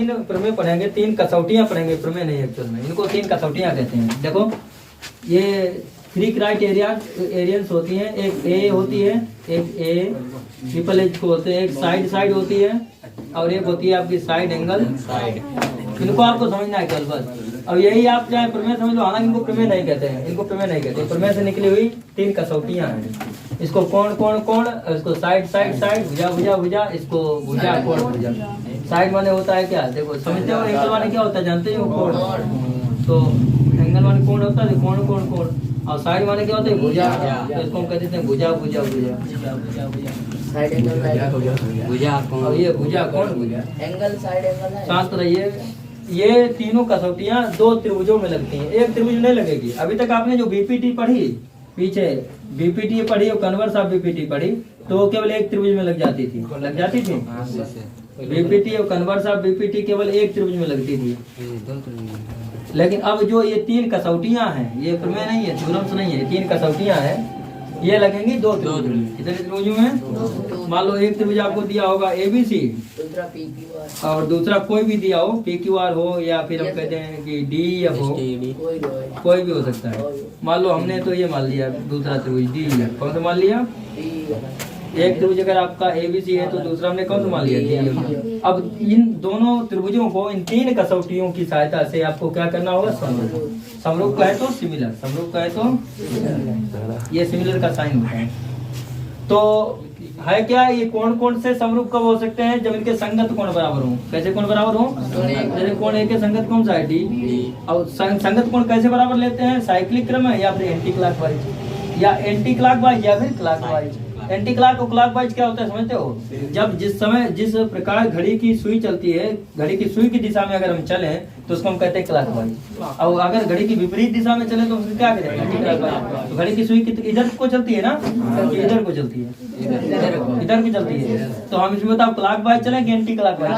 तीन प्रमेय पढ़ेंगे, तीन कसौटियां पढ़ेंगे, प्रमेय नहीं एक्चुअल में, इनको तीन कसौटियां कहते हैं। देखो ये 3 क्राइटेरियंस होती हैं, एक ए होती है, एक ए ट्रिपल एच को होते हैं, एक साइड होती है और एक होती है आपकी साइड एंगल साइड। इनको आपको समझना है केवल बस। अब यही आप चाहे प्रमेय समझ लो, हालांकि इनको प्रमेय नहीं कहते हैं, इनको प्रमेय नहीं कहते, प्रमेय से निकली हुई तीन कसौटियां हैं। इसको कोण, इसको साइड, भुजा, इसको भुजा कोण भुजा। साइड माने होता है क्या, देखो समझते हो, एंगल माने क्या होता है जानते हो, कोण। तो एंगल माने कोण होता है, कोण, और साइड माने क्या होता है, भुजा। तो इसको हम कहते हैं भुजा। साइड एंगल भुजा, और ये भुजा कोण भुजा, एंगल साइड एंगल है। शांत रहिए। ये तीनों कसौटियां दो त्रिभुजों में लगती हैं, एक त्रिभुज नहीं लगेगी। अभी तक आपने जो बीपीटी पढ़ी, पीछे बीपीटी पढ़ी और कन्वर्स ऑफ बीपीटी पढ़ी, तो केवल एक त्रिभुज में लग जाती थी। बीपीटी और कन्वर्स ऑफ बीपीटी केवल एक त्रिभुज में लगती थी। लेकिन अब जो ये तीन कसौटियां हैं, ये प्रमेय नहीं है, थ्योरम्स नहीं है, तीन कसौटियां हैं, ये लगेंगी दो त्रिभुज में। कितने त्रिभुजों में? मान लो एक त्रिभुज आपको दिया होगा ABC, और दूसरा कोई भी दिया हो, PQR हो, या फिर हम कहते हैं कि DEF हो, कोई भी हो सकता है। मान लो हमने तो ये मान लिया दूसरा त्रिभुज DEF, कौन सा मान लिया? एक त्रिभुज अगर आपका ABC है तो दूसरा हमने कौन सा मान लिया? DEF। अब इन दोनों त्रिभुजों को इन तीन कसौटियों की सहायता से आपको क्या करना होगा? समरूप का है तो सिमिलर, समरूप का है तो ये सिमिलर का साइन होता है। तो है क्या, ये कोण से समरूप कब हो सकते हैं? जब इनके संगत कोण बराबर हो। कैसे कोण बराबर हो? जैसे कोण ए के संगत कौन सा है? D। और संगत कोण कैसे बराबर लेते हैं? साइक्लिक क्रम है, या फिर एंटी क्लॉकवाइज, या एंटी क्लॉकवाइज, या फिर क्लॉकवाइज। एंटी क्लॉक और क्लॉकवाइज क्या होता है समझते हो? जब जिस प्रकार घड़ी की सुई चलती है, घड़ी की सुई की दिशा में अगर हम चले तो उसको हम कहते हैं क्लॉकवाइज। और अगर घड़ी की विपरीत दिशा में चले तो उसको क्या कहते हैं? Anti clockwise. तो घड़ी की सुई इधर को चलती है ना, इधर को चलती है, इधर की चलती है। तो हम इसमें बताओ क्लॉकवाइज चलेंगे, एंटी क्लॉकवाइज?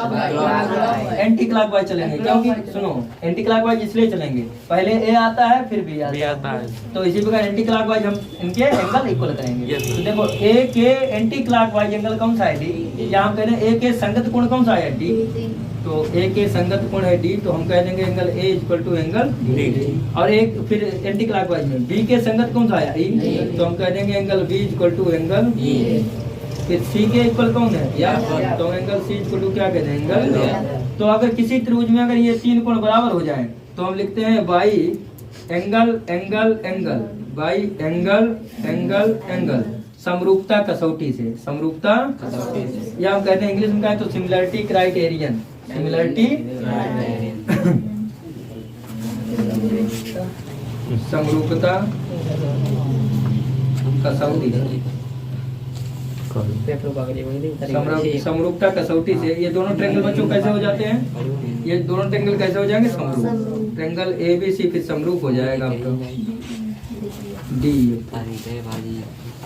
एंटी क्लॉकवाइज चलेंगे, क्योंकि सुनो, एंटी क्लॉकवाइज इसलिए चलेंगे, पहले ए आता है फिर बी आता है, तो इसी प्रकार एंटी क्लॉकवाइज हम इनके एंगल इक्वल करेंगे। तो देखो ए के एंटी क्लॉकवाइज एंगल कौन सा है? D। या हम कह रहे हैं ए के संगत कोण कौन सा है? D। तो ए के संगत कोण है D, तो हम कह देंगे angle A equal to angle D। और एक फिर एंटी क्लॉकवाइज में B के संगत कौन सा है? E। तो हम कह देंगे angle B equal to angle E। फिर C के इक्वल कौन है? या, तो एंगल C इक्वल टू क्या कहते हैं? एंगल। तो अगर किसी त्रिभुज में अगर ये तीन कोण बराबर हो जाए तो हम लिखते हैं by angle angle angle, by angle angle angle, समरूपता कसौटी से, समरूपता कसौटी से, या हम कहते हैं इंग्लिश में कहें तो सिमिलरिटी क्राइटेरियन, सिमिलरिटी समरूपता कसौटी, समरूपता कसौटी से ये दोनों ट्रायंगल बच्चों कैसे हो जाते हैं? ये दोनों ट्रायंगल कैसे हो जाएंगे? समरूप। ट्रायंगल ABC फिर समरूप हो जाएगा आपका D।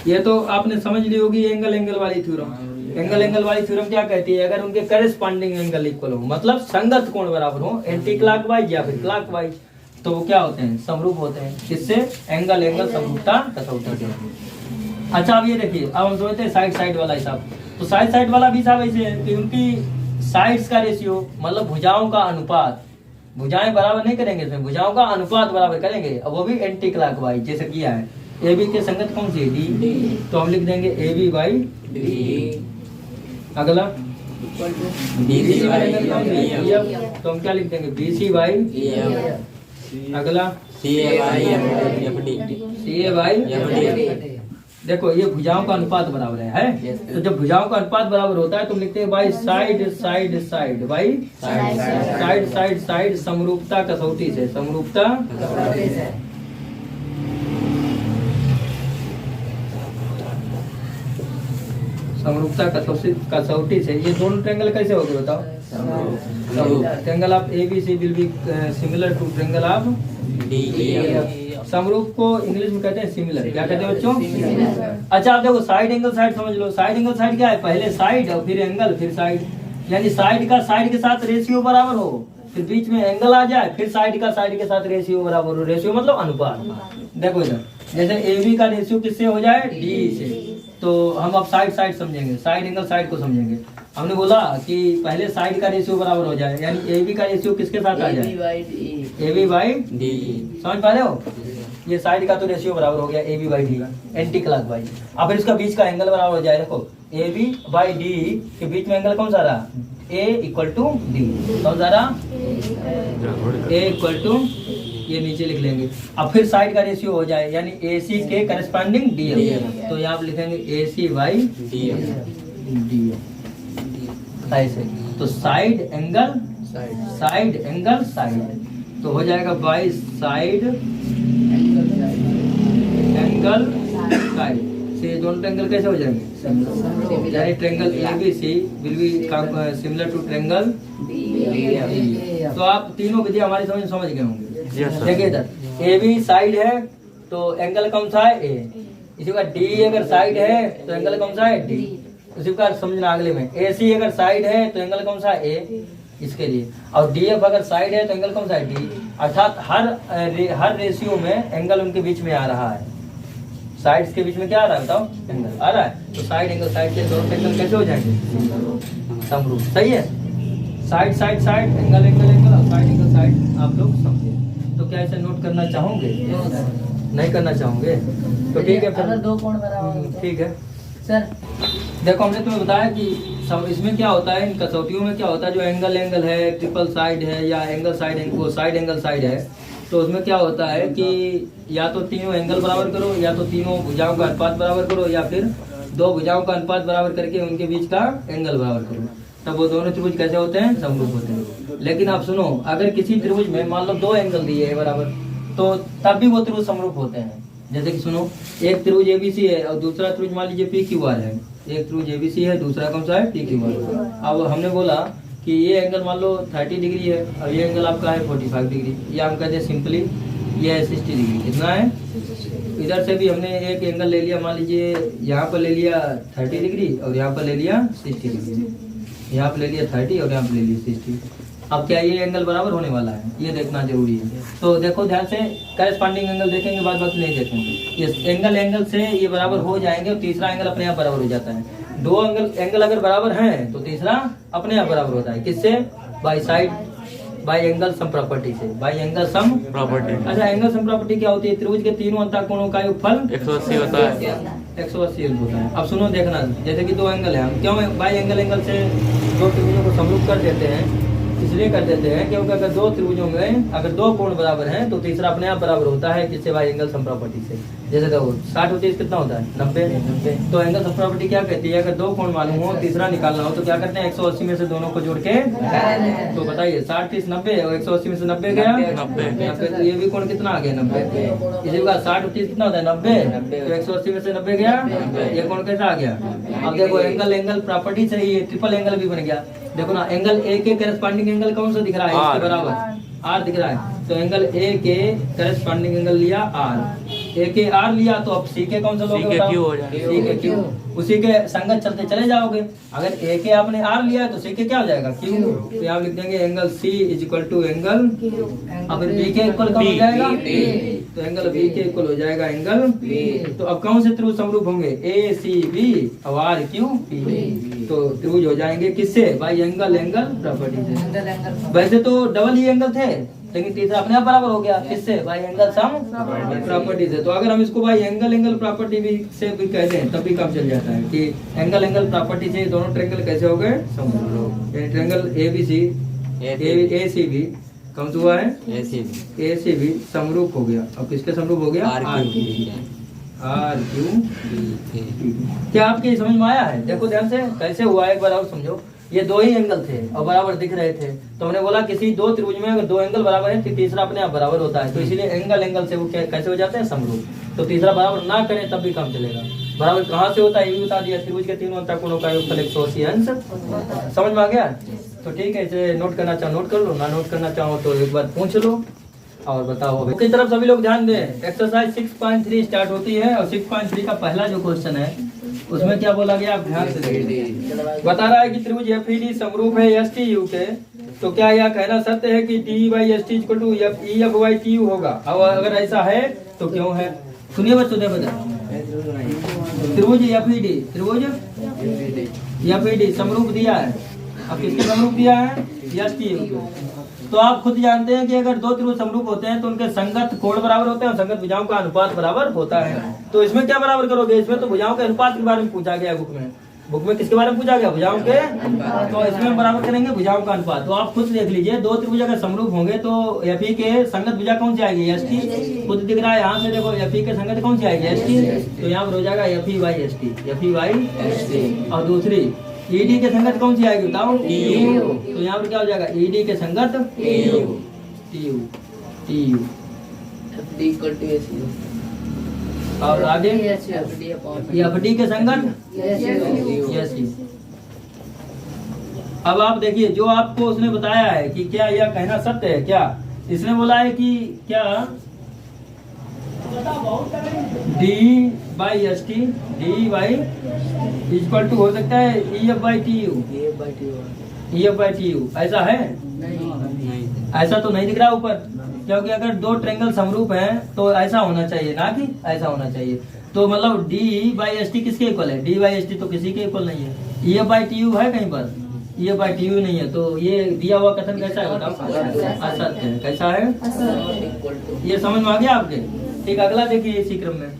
ये तो आपने समझ ली होगी एंगल एंगल वाली थ्योरम। एंगल वाली थ्योरम क्या कहती है? अगर उनके करेस्पॉन्डिंग एंगल इक्वल हो, मतलब संगत कोण बराबर हो, एंटी क्लॉकवाइज या फिर क्लॉकवाइज, तो वो क्या होते हैं? समरूप होते हैं। किससे? एंगल एंगल समरूपता कसौटी से। अच्छा अब ये देखिए, अब हम सोचते हैं साइड वाला हिसाब। तो साइड वाला भी हिसाब ऐसे है कि उनकी साइड्स का रेशियो, मतलब भुजाओं का अनुपात, भुजाएं बराबर नहीं करेंगे इसमें, भुजाओं का अनुपात बराबर करेंगे, और वो भी एंटी क्लॉकवाइज जैसे किया है। AB के संगत कौन सी है? D। तो हम लिख देंगे AB बाई D। अगला BC तो हम क्या लिख देंगे? BC by. अगला CA बाई। देखो ये भुजाओं का अनुपात बराबर है? तो जब भुजाओं का अनुपात बराबर होता है तो हम लिखते हैं by side side side, by side side side, समरूपता कसौटी से, समरूपता कसौटी से। समरूपता कसौटी से ये दोनों ट्रायंगल कैसे हो गए बताओ? Triangle of ABC will be similar to triangle of DEF। समरूप को इंग्लिश में कहते हैं सिमिलर। क्या कहते हैं बच्चों? अच्छा आप देखो साइड एंगल साइड समझ लो। साइड एंगल साइड क्या है? पहले साइड और फिर एंगल फिर साइड, यानी साइड का साइड के साथ रेशियो बराबर हो, फिर बीच में एंगल आ जाए, फिर साइड का साइड के साथ रेशियो बराबर हो। रेशियो मतलब अनुपात। देखो इधर, जैसे ए बी का रेशियो किससे हो जाए, डी से, तो हम अब साइड साइड समझेंगे, साइड एंगल साइड को समझेंगे। हमने बोला कि पहले साइड का रेशियो बराबर हो जाए, यानी ए बी का रेशियो किसके साथ आ जाए, ए बी बाई डी। समझ पा रहे हो, ये साइड का तो रेशियो बराबर हो गया a B by d anticlockwise. अब फिर इसका बीच का एंगल बराबर हो जाए, देखो ए बी बाई डी के बीच में एंगल कौन सा रहा, ए इक्वल टू डी, कौन सा रहा, ए इक्वल टू, ये नीचे लिख लेंगे। अब फिर साइड का रेशियो हो जाए, यानी ए सी के करस्पॉन्डिंग डी एम, तो यहाँ आप लिखेंगे ए सी बाई डी एम, ऐसे। तो साइड एंगल साइड, तो हो जाएगा बाई साइड एंगल साइड से दोनों ट्रायंगल कैसे हो जाएंगे, यानी triangle a b c will be similar to triangle d. तो आप तीनों विधि हमारी समझ गए होंगे। देखिए इधर ए बी साइड है तो एंगल कौन सा है, ए। इसी का डी अगर साइड है तो एंगल कौन सा है, डी। उसी का समझना अगले में, ए सी अगर साइड है तो एंगल कौन सा है, ए, इसके लिए। और डी एफ अगर साइड है तो एंगल कौन सा है, डी। अर्थात हर रेशियो में एंगल उनके बीच में आ रहा है, साइड्स के बीच में क्या आ रहा है बताओ, एंगल आ रहा है। तो साइड एंगल साइड के दोनों एंगल कैसे हो जाएंगे, समरूप। सही है, side side side, angle angle angle, और साइड एंगल साइड आप लोग समझे। तो क्या इसे नोट करना चाहोगे, नहीं करना चाहोगे तो ठीक है, फिर दो कोण बराबर, ठीक है सर। देखो हमने तुम्हें बताया कि सब इसमें क्या होता है, इन कसौटियों में क्या होता है, जो एंगल है, ट्रिपल साइड है, या एंगल साइड, वो साइड एंगल साइड है, तो उसमें क्या होता है कि या तो तीनों एंगल बराबर करो, या तो तीनों भुजाओं का अनुपात बराबर करो, या फिर दो भुजाओं का अनुपात बराबर करके उनके बीच का एंगल बराबर करो, तब वो दोनों त्रिभुज कैसे होते हैं, समरूप होते हैं। लेकिन आप सुनो, अगर किसी त्रिभुज में मान लो दो एंगल दिए है बराबर, तो तब भी वो त्रिभुज समरूप होते हैं। जैसे कि सुनो, एक त्रिभुज एबीसी है और दूसरा त्रिभुज मान लीजिए पी क्यू आर है, एक त्रिभुज एबीसी है, दूसरा कौन सा है, पी क्यू आर। अब हमने बोला कि ये एंगल मान लो 30 डिग्री है और ये एंगल आपका है 45 डिग्री, ये हम कहते हैं सिंपली ये है 60 डिग्री। कितना है, इधर से भी हमने एक एंगल ले लिया, मान लीजिए यहाँ पर ले लिया 30 डिग्री और यहाँ पर ले लिया 60 डिग्री, यहाँ पर ले लिया 30 और यहाँ पर ले लिया 60। अब क्या ये एंगल बराबर होने वाला है, ये देखना जरूरी है। तो देखो ध्यान से, करस्पॉन्डिंग एंगल देखेंगे, बाद बाकी नहीं देखेंगे। ये एंगल से ये बराबर हो जाएंगे और तीसरा एंगल अपने आप बराबर हो जाता है। दो एंगल अगर बराबर हैं तो तीसरा अपने आप बराबर होता है। किससे, by side by angle sum property से, बाई एंगल सम प्रॉपर्टी। अच्छा, एंगल सम प्रॉपर्टी क्या होती है, त्रिभुज के तीनों अंतःकोणों का योगफल 180 होता है, 180 होता है। अब सुनो देखना, जैसे कि दो एंगल है, हम क्यों बाई एंगल से दो त्रिभुजों को समरूप कर देते हैं, इसलिए कर देते हैं क्योंकि अगर दो त्रिभुजों में अगर दो कोण बराबर हैं तो तीसरा अपने आप बराबर होता है, किससे, बाई एंगल सम प्रॉपर्टी से। जैसे देखो 60 और 30 कितना होता है, 90। तो एंगल सम प्रॉपर्टी क्या कहती है, अगर दो कोण मालूम हो, तीसरा निकालना हो, तो क्या करते हैं, 180 में से दोनों को जोड़ के, तो बताइए 60 30 90 और 180 में से 90 गया 90, तो ये भी कोण कितना आ गया, 90। इसी प्रकार 60 और 30 कितना होता है, 90, तो 180 में से 90 गया, ये कोण कैसा आ गया। अब देखो एंगल प्रॉपर्टी से ये ट्रिपल एंगल भी बन गया। देखो ना, एंगल ए के करस्पॉन्डिंग एंगल कौन सा दिख रहा है, इसके बराबर आर दिख रहा है। तो एंगल ए के करस्पॉन्डिंग एंगल लिया आर, ए के आर लिया, तो अब सी के कौन सा लोगे, सी के क्यू, उसी के संगत चलते चले जाओगे। अगर ए के आपने आर लिया है तो सी के क्या हो जाएगा, क्यू। तो यहाँ लिख देंगे angle c is equal to angle, अब बी के इक्वल कौन हो जाएगा, तो एंगल बी के इक्वल हो जाएगा एंगल बी। तो अब कौन से त्रिभुज समरूप होंगे, ए सी बी और आर क्यू पी। तो त्रिभुज हो जाएंगे किससे, बाई एंगल प्रॉपर्टी से। वैसे तो डबल ही एंगल थे, लेकिन तीसरा अपने आप बराबर हो गया, किससे, बाई एंगल सम प्रॉपर्टी से। तो अगर हम इसको बाई एंगल प्रॉपर्टी भी से भी कह दें तब भी काम चल जाता है कि एंगल प्रॉपर्टी से दोनों ट्रायंगल कैसे हो गए, समरूप। यानी triangle a b c, a C b कौन सा हुआ है, ए सी बी समरूप हो गया। अब किसके समरूप हो गया, आर क्यू। क्या आपके समझ में आया है, देखो ध्यान से कैसे हुआ है, एक बार और समझो। ये दो ही एंगल थे और बराबर दिख रहे थे, तो हमने बोला किसी दो त्रिभुज में अगर दो एंगल बराबर है तो तीसरा अपने आप बराबर होता है। तो इसीलिए एंगल से वो कैसे हो जाते हैं, समरूप। तो तीसरा बराबर ना करें तब भी काम चलेगा। बराबर कहाँ से होता है ये भी बता दिया, त्रिभुज के तीनों अंतःकोणों का योगफल 180 अंश। समझ में आ गया, तो ठीक है, इसे नोट करना चाहो नोट कर लो, ना नोट करना चाहो तो एक बार पूछ लो और बताओ। की तरफ सभी लोग ध्यान दें, एक्सरसाइज 6.3 स्टार्ट होती है और 6.3 का पहला जो क्वेश्चन है उसमें क्या बोला गया, आप ध्यान से देखिए। बता रहा है कि त्रिभुज एफईडी समरूप है एसटीयू के तो क्या यह कहना सत्य है कि d by s t equal to e f by t u होगा? अब अगर ऐसा है तो क्यों है? सुनिए बच्चों, दे बता त्रिभुज एफ ई डी समरूप दिया है। अब किसके समरूप दिया है? S T U. तो आप खुद जानते हैं कि अगर दो त्रिभुज समरूप होते हैं तो उनके संगत कोण बराबर होते हैं और संगत भुजाओं का अनुपात बराबर होता है। तो इसमें क्या बराबर करोगे? इसमें तो भुजाओं के अनुपात के बारे में पूछा गया है बुक में किसके बारे में पूछा गया? भुजाओं के। तो इसमें हम बराबर करेंगे भुजाओं का अनुपात। तो आप खुद देख लीजिए, दो त्रिभुज अगर समरूप होंगे तो एफ ई के संगत भुजा कौन सी आएगी? S T. खुद दिख रहा है यहाँ से, देखो एफ ई के संगत कौन सी आएगी? S T. तो यहाँ पर हो जाएगा F E by s T, F E by s T. और दूसरी ई डी के संगत कौन सी आएगी बताओ? T U. तो यहाँ पर क्या हो जाएगा? ई डी के संगत T U, T U, T U. और आगे एफ डी के संगत यस यू। अब आप देखिए, जो आपको उसने बताया है कि क्या यह कहना सत्य है क्या? इसने बोला है कि क्या d by s t, d by equal to हो सकता है e f by t u, e f by t u. ऐसा है? नहीं, ऐसा तो नहीं दिख रहा ऊपर, क्योंकि अगर दो ट्रायंगल समरूप हैं तो ऐसा होना चाहिए, ना कि ऐसा होना चाहिए। तो मतलब डी बाई एस टी किसके इक्वल है? डी बाई एस टी तो किसी के इक्वल नहीं है। E f by t you है कहीं पर? ई एफ बाई टी यू नहीं है। तो ये दिया हुआ कथन कैसा है बताओ? असत्य है। कैसा है? ये समझ में आ गया आपके? ठीक, अगला देखिए इसी क्रम में,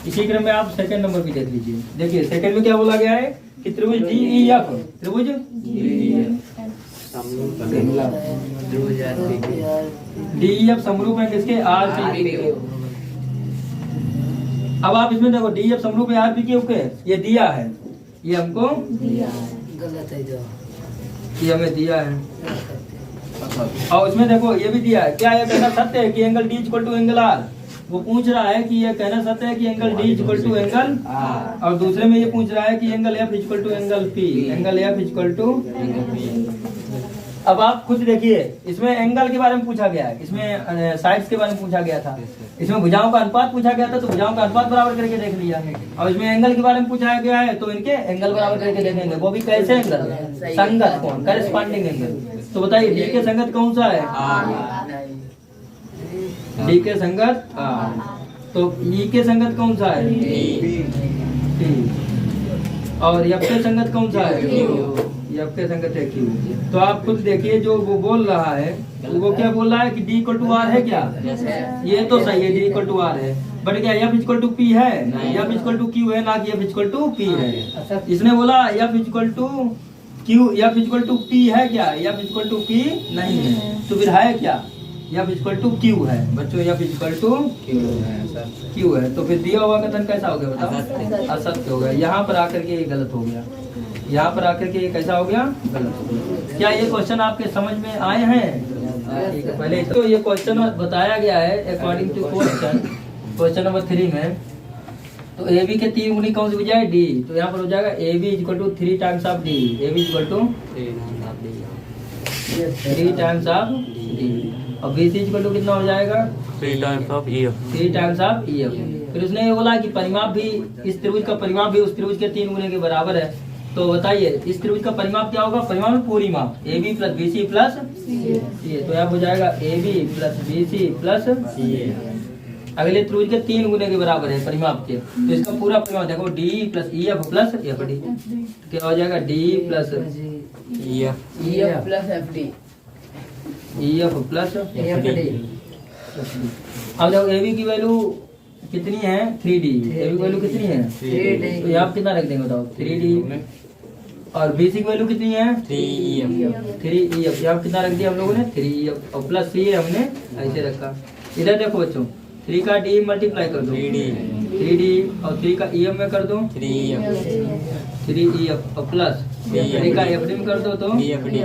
इसी क्रम में आप सेकंड नंबर भी देख लीजिए। देखिए सेकंड में क्या बोला गया है कि त्रिभुज डी ई एफ, त्रिभुज डी ई एफ समरूप है किसके? R P Q. अब आप इसमें देखो, डी एफ समरूप है आर पी क्यू के, ये दिया है, ये हमको गलत है, ये हमें दिया है। और इसमें देखो ये भी दिया है। क्या ये कहना सत्य है कि angle D equal to angle r? वो पूछ रहा है कि ये कहना सत्य है कि angle D equal to angle, और दूसरे में ये पूछ रहा है कि angle f equal to angle p, angle f equal to angle p. अब आप खुद देखिए, इसमें एंगल के बारे में पूछा गया है, इसमें साइड्स के बारे में पूछा गया था, इसमें भुजाओं का अनुपात पूछा गया था, तो भुजाओं का अनुपात बराबर करके देख लिया। और इसमें एंगल के बारे में पूछा गया है तो इनके एंगल बराबर करके देखेंगे, वो भी कैसे एंगल? संगत कोण, करेस्पॉन्डिंग एंगल। तो बताइए डी के संगत कौन सा है? डी के संगत आर। तो ई के संगत कौन सा है? टी। और एफ के संगत कौन सा है? एफ के संगत है क्यू। तो आप खुद देखिए, जो वो बोल रहा है वो क्या बोल रहा है कि डी इक्वल टू आर है क्या? ये तो सही है, डी इक्वल टू आर है, बट क्या एफ इक्वल टू पी है? एफ इक्वल टू क्यू है, ना कि एफ इक्वल टू पी है। इसने बोला f equal to q, f equal to p है क्या? एफ इक्वल टू पी नहीं है, तो फिर है क्या? एफ इक्वल टू क्यू है बच्चों, एफ इक्वल टू क्यू है। तो फिर दिया हुआ कथन कैसा हो गया बताओ? असत्य हो गया। यहाँ पर आकर के ये गलत हो गया, यहाँ पर आकर के ये कैसा हो गया? गलत हो गया। क्या ये क्वेश्चन आपके समझ में आए हैं? पहले तो ये क्वेश्चन बताया गया है अकॉर्डिंग टू क्वेश्चन नंबर 3 में। तो ए बी के 3 गुनी कौन सी भुजा है? डी। तो यहाँ पर हो जाएगा ए b equal to 3 times of d, a b equal to 3 times of d. और बी सी इक्वल टू कितना हो जाएगा? 3 times of e f, 3 times of e f. फिर उसने ये बोला कि परिमाप भी, इस त्रिभुज का परिमाप भी उस त्रिभुज के 3 गुने के बराबर है। तो बताइए इस त्रिभुज का परिमाप क्या होगा? परिमाप में पूरी माप A B plus B C plus C. तो यहाँ हो जाएगा ए B plus B C plus C. अगले त्रिभुज के 3 गुने के बराबर है परिमाप के। तो इसका पूरा परिमाप देखो, D plus E F plus F D. क्या हो जाएगा? D plus E F plus F D, E F plus F D. अब देखो ए बी की वैल्यू कितनी है? 3D। ए बी की वैल्यू कितनी है? 3D। तो यहाँ कितना रख देंगे बताओ? 3D। और बी सी की वैल्यू कितनी है? 3EF। यहाँ कितना रख दिया हम लोगों ने? 3EF। और प्लस सी हमने ऐसे रखा। इधर देखो बच्चों, 3 का डी मल्टीप्लाई कर दो 3D, और 3 का EF में कर दो 3EF, और प्लस 3 का FD में कर दो तो EFD।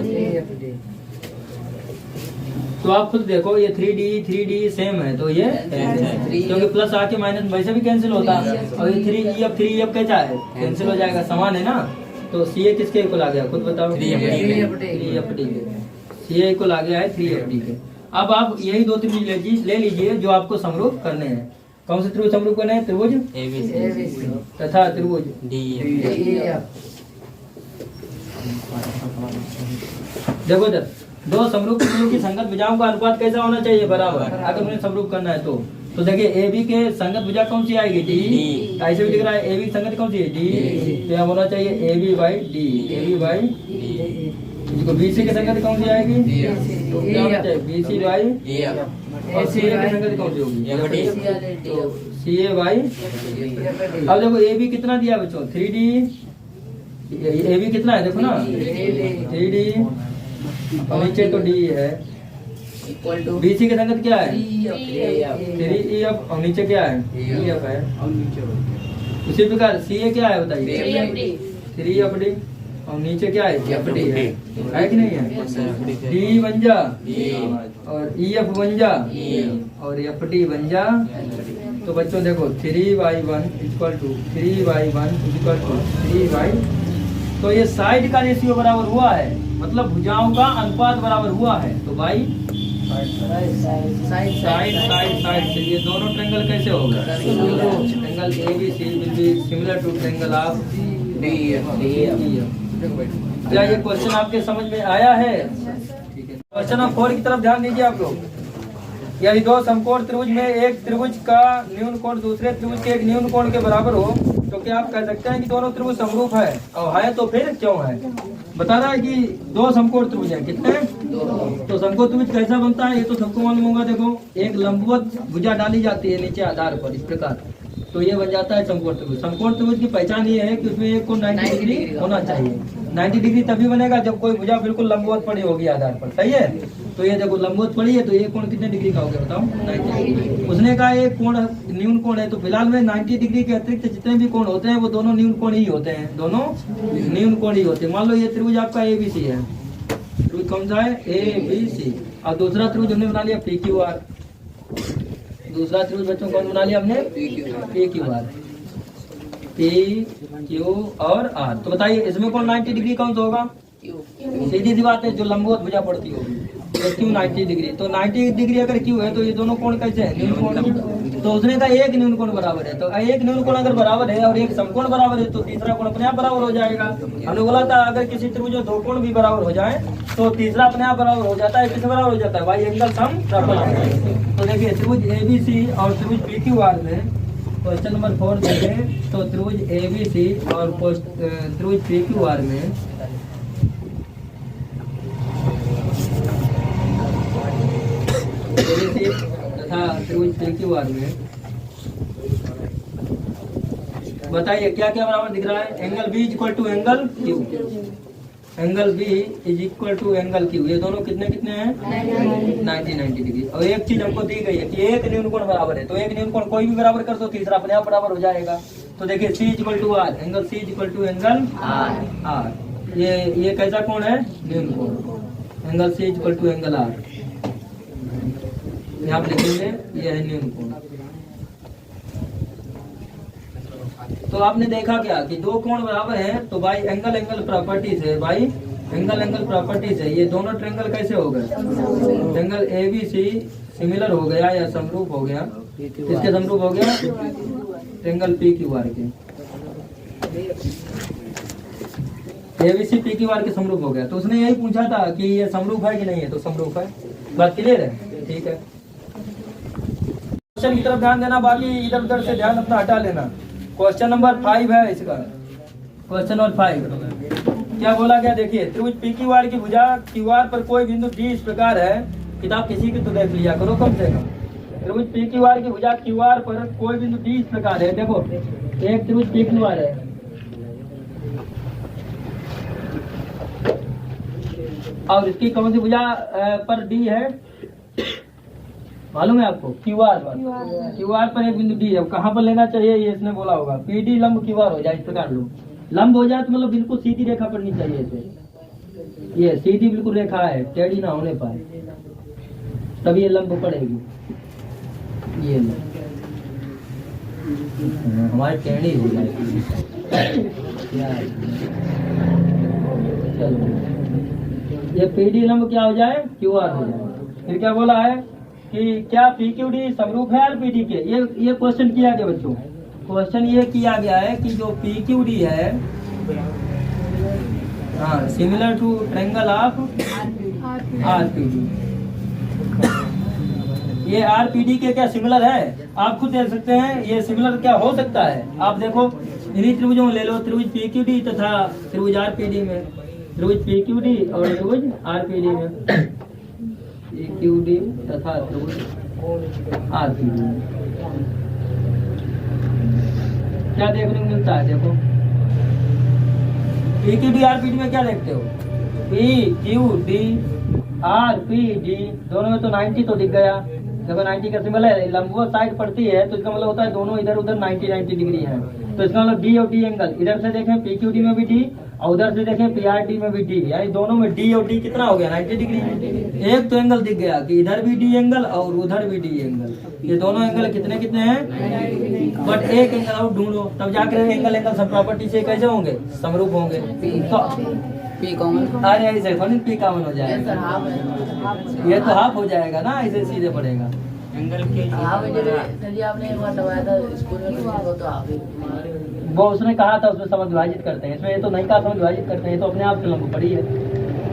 तो आप खुद देखो, ये 3D सेम है, तो ये क्योंकि प्लस आके माइनस वैसे भी कैंसिल होता है, और ये 3EF कैसा है? कैंसिल हो जाएगा, समान है ना। तो CA किसके इक्वल आ गया? खुद बताओ। 3FD के CA इक्वल आ गया है 3FD के। अब आप यही 2 त्रिभुज ले लीजिए जो आपको समरूप करने हैं। कौन से त्रिभुज समरूप करने हैं? त्रिभुज ABC तथा त्रिभुज DEF। देखो इधर, दो समरूप त्रिभुज की संगत भुजाओं का अनुपात कैसा होना चाहिए? बराबर। अगर उन्हें समरूप करना है तो देखिए ए बी के संगत भुजा कौन सी आएगी? डी। ऐसे भी दिख रहा है ए बी की संगत कौन सी है? डी। तो यहाँ होना चाहिए a B by d, a B by इसको बी सी की संगत कौन सी आएगी? तो क्या होना चाहिए? बी सी बाई और सी ए की संगत कौन सी होगी? सी ए बाई। अब देखो ए बी कितना दिया बच्चों? 3D। ए बी कितना है देखो ना, 3D और नीचे तो डी है। बी सी की संगत क्या है? 3EF और नीचे क्या है? EF है। उसी प्रकार सी ए क्या है बताइए? 3FD और नीचे क्या है? FD है कि नहीं है? डी बन जा और EF बन जा और FD बन जा। तो बच्चों देखो 3/1 इक्वल टू 3/1 इक्वल टू 3/। तो ये साइड का रेशियो बराबर हुआ है, मतलब भुजाओं का अनुपात बराबर हुआ है। तो भाई साइड से ये दोनों ट्रायंगल कैसे होगा? Triangle ABC will be similar to triangle of DEF। क्या ये क्वेश्चन आपके समझ में आया है? क्वेश्चन नंबर 4 की तरफ ध्यान दीजिए आप लोग। यदि दो समकोण त्रिभुज में एक त्रिभुज का न्यून कोण दूसरे त्रिभुज के एक न्यून कोण के बराबर हो तो क्या आप कह सकते हैं कि दोनों त्रिभुज समरूप है? और है तो फिर क्यों है? बता रहा है कि दो समकोण त्रिभुज है। कितने? तो समकोण त्रिभुज कैसा बनता है ये तो सबको मालूम होगा। देखो एक लंबवत भुजा डाली जाती है नीचे आधार पर इस प्रकार, तो ये बन जाता है समकोण त्रिभुज। समकोण त्रिभुज की पहचान ये है कि उसमें एक कोण 90 डिग्री होना चाहिए। 90 डिग्री तभी बनेगा जब कोई भुजा बिल्कुल लंबवत पड़ी होगी आधार पर, सही है? तो ये देखो लंबवत पड़ी है तो ये कोण कितने डिग्री का हो गया बताओ? 90 डिग्री। उसने कहा एक कोण न्यून कोण है, तो फिलहाल में 90 डिग्री के अतिरिक्त जितने भी कोण होते हैं वो दोनों न्यून कोण ही होते हैं, दोनों न्यून कोण ही होते हैं। मान लो ये त्रिभुज आपका ABC है, त्रिभुज कौन सा है? ABC। और दूसरा त्रिभुज हमने बना लिया PQR। दूसरा त्रिभुज बच्चों कौन बना लिया हमने? PQR, PQ और R। तो बताइए इसमें कौन 90 डिग्री कौन सा होगा? सीधी सी बात है, जो लंबवत भुजा पड़ती होगी। तो क्यू 90 डिग्री, तो 90 डिग्री अगर क्यू है तो ये दोनों कोण कैसे है? न्यून कोण। तो उसने कहा एक न्यून कोण बराबर है, तो एक न्यून कोण अगर बराबर है और एक समकोण बराबर है तो तीसरा कोण अपने आप बराबर हो जाएगा। हमने बोला था अगर किसी त्रिभुज में दो कोण भी बराबर हो जाए तो तीसरा अपने आप बराबर हो जाता है। किससे बराबर हो जाता है भाई? Angle sum triangle. तो देखिए त्रिभुज ABC और त्रिभुज PQR में क्वेश्चन नंबर 4 देखें तो त्रिभुज ABC और त्रिभुज PQR में तथा त्रिभुज PQR में बताइए क्या क्या बराबर दिख रहा है? Angle B equal to angle Q, angle B is equal to angle Q। ये दोनों कितने कितने हैं? 90 डिग्री। और एक चीज हमको दी गई है कि एक न्यून कोण बराबर है, तो एक न्यून कोण कोई भी बराबर कर दो तीसरा अपने आप बराबर हो जाएगा। तो देखिए C equal to R, angle C equal to angle R। ये कैसा कोण है? न्यून कोण। Angle C equal to angle R यहाँ पे लिखेंगे, ये है न्यून कोण। तो आपने देखा क्या कि दो कोण बराबर हैं तो भाई एंगल एंगल प्रॉपर्टी से, भाई एंगल प्रॉपर्टी से ये दोनों ट्रायंगल कैसे हो गए? ट्रायंगल ABC सिमिलर हो गया या समरूप हो गया। किसके समरूप हो गया? ट्रायंगल PQR के। ABC PQR के समरूप हो गया। तो उसने यही पूछा था कि ये समरूप है कि नहीं है, तो समरूप है। बात क्लियर है? ठीक है। क्वेश्चन की तरफ ध्यान देना, बाकी इधर उधर से ध्यान अपना हटा लेना। क्वेश्चन नंबर 5 है इसका। क्वेश्चन नंबर 5 क्या बोला गया? देखिए त्रिभुज PQR की भुजा QR पर कोई बिंदु D इस प्रकार है। किताब किसी की तो देख लिया करो कम से कम। त्रिभुज PQR की भुजा QR पर कोई बिंदु D इस प्रकार है। देखो एक त्रिभुज PQR है और इसकी कौन सी भुजा पर D है मालूम है आपको? QR पर एक बिंदु D है। कहाँ पर लेना चाहिए ये इसने बोला होगा। PD लंब QR हो जाए, इस प्रकार लो। लंब हो जाए तो मतलब बिल्कुल सीधी रेखा पड़नी चाहिए इसे। ये सीधी बिल्कुल रेखा है, टेढ़ी ना होने पाए, तभी ये लंब पड़ेगी। ये लो हमारी टेढ़ी हो जाएगी। चलो ये PD लंब क्या हो जाए? QR हो जाए। फिर क्या बोला है कि क्या PQD समरूप है PD के? ये क्वेश्चन किया गया बच्चों। क्वेश्चन ये किया गया है कि जो PQD है हाँ, similar to triangle of RPD. ये आरपीडी के क्या सिमिलर है? आप खुद देख सकते हैं ये सिमिलर क्या हो सकता है। आप देखो इन्हीं त्रिभुजों में ले लो, त्रिभुज पीक्यूडी तथा त्रिभुज आरपीडी में, त्रिभुज पीक्यूडी और त्रिभुज आरपीडी में, पीक्यूडी तथा त्रिभुज आरपीडी में क्या देखने को मिलता है? देखो पीक्यूडी आरपीडी में क्या देखते हो? P Q D R P D दोनों में तो 90 तो दिख गया। देखो 90 का सिंबल है, लंबवत साइड पड़ती है तो इसका मतलब होता है दोनों इधर उधर 90 डिग्री है। तो इसका मतलब डी और डी एंगल, इधर से देखें पीक्यूडी में भी डी और उधर से देखें पीआरडी में भी डी, यानी दोनों में डी और डी कितना हो गया? 90 डिग्री। एक तो एंगल दिख गया कि इधर भी डी एंगल और उधर भी डी एंगल, ये दोनों एंगल कितने कितने हैं? बट एक एंगल और ढूंढो, तब जाकर एंगल एंगल सब प्रॉपर्टी से कैसे होंगे? समरूप होंगे। तो पी कॉमन, अरे ऐसे थोड़ी पी कॉमन हो जाएगा, ये तो हाफ हो जाएगा ना, ऐसे सीधे पड़ेगा। एंगल के सर जी आपने एक बार दबाया था स्कूल में तो आप वो उसने कहा था उसमें समझ विभाजित करते हैं, इसमें ये तो नहीं कहा समझ विभाजित करते हैं, तो अपने आप से लंबू पड़ी है।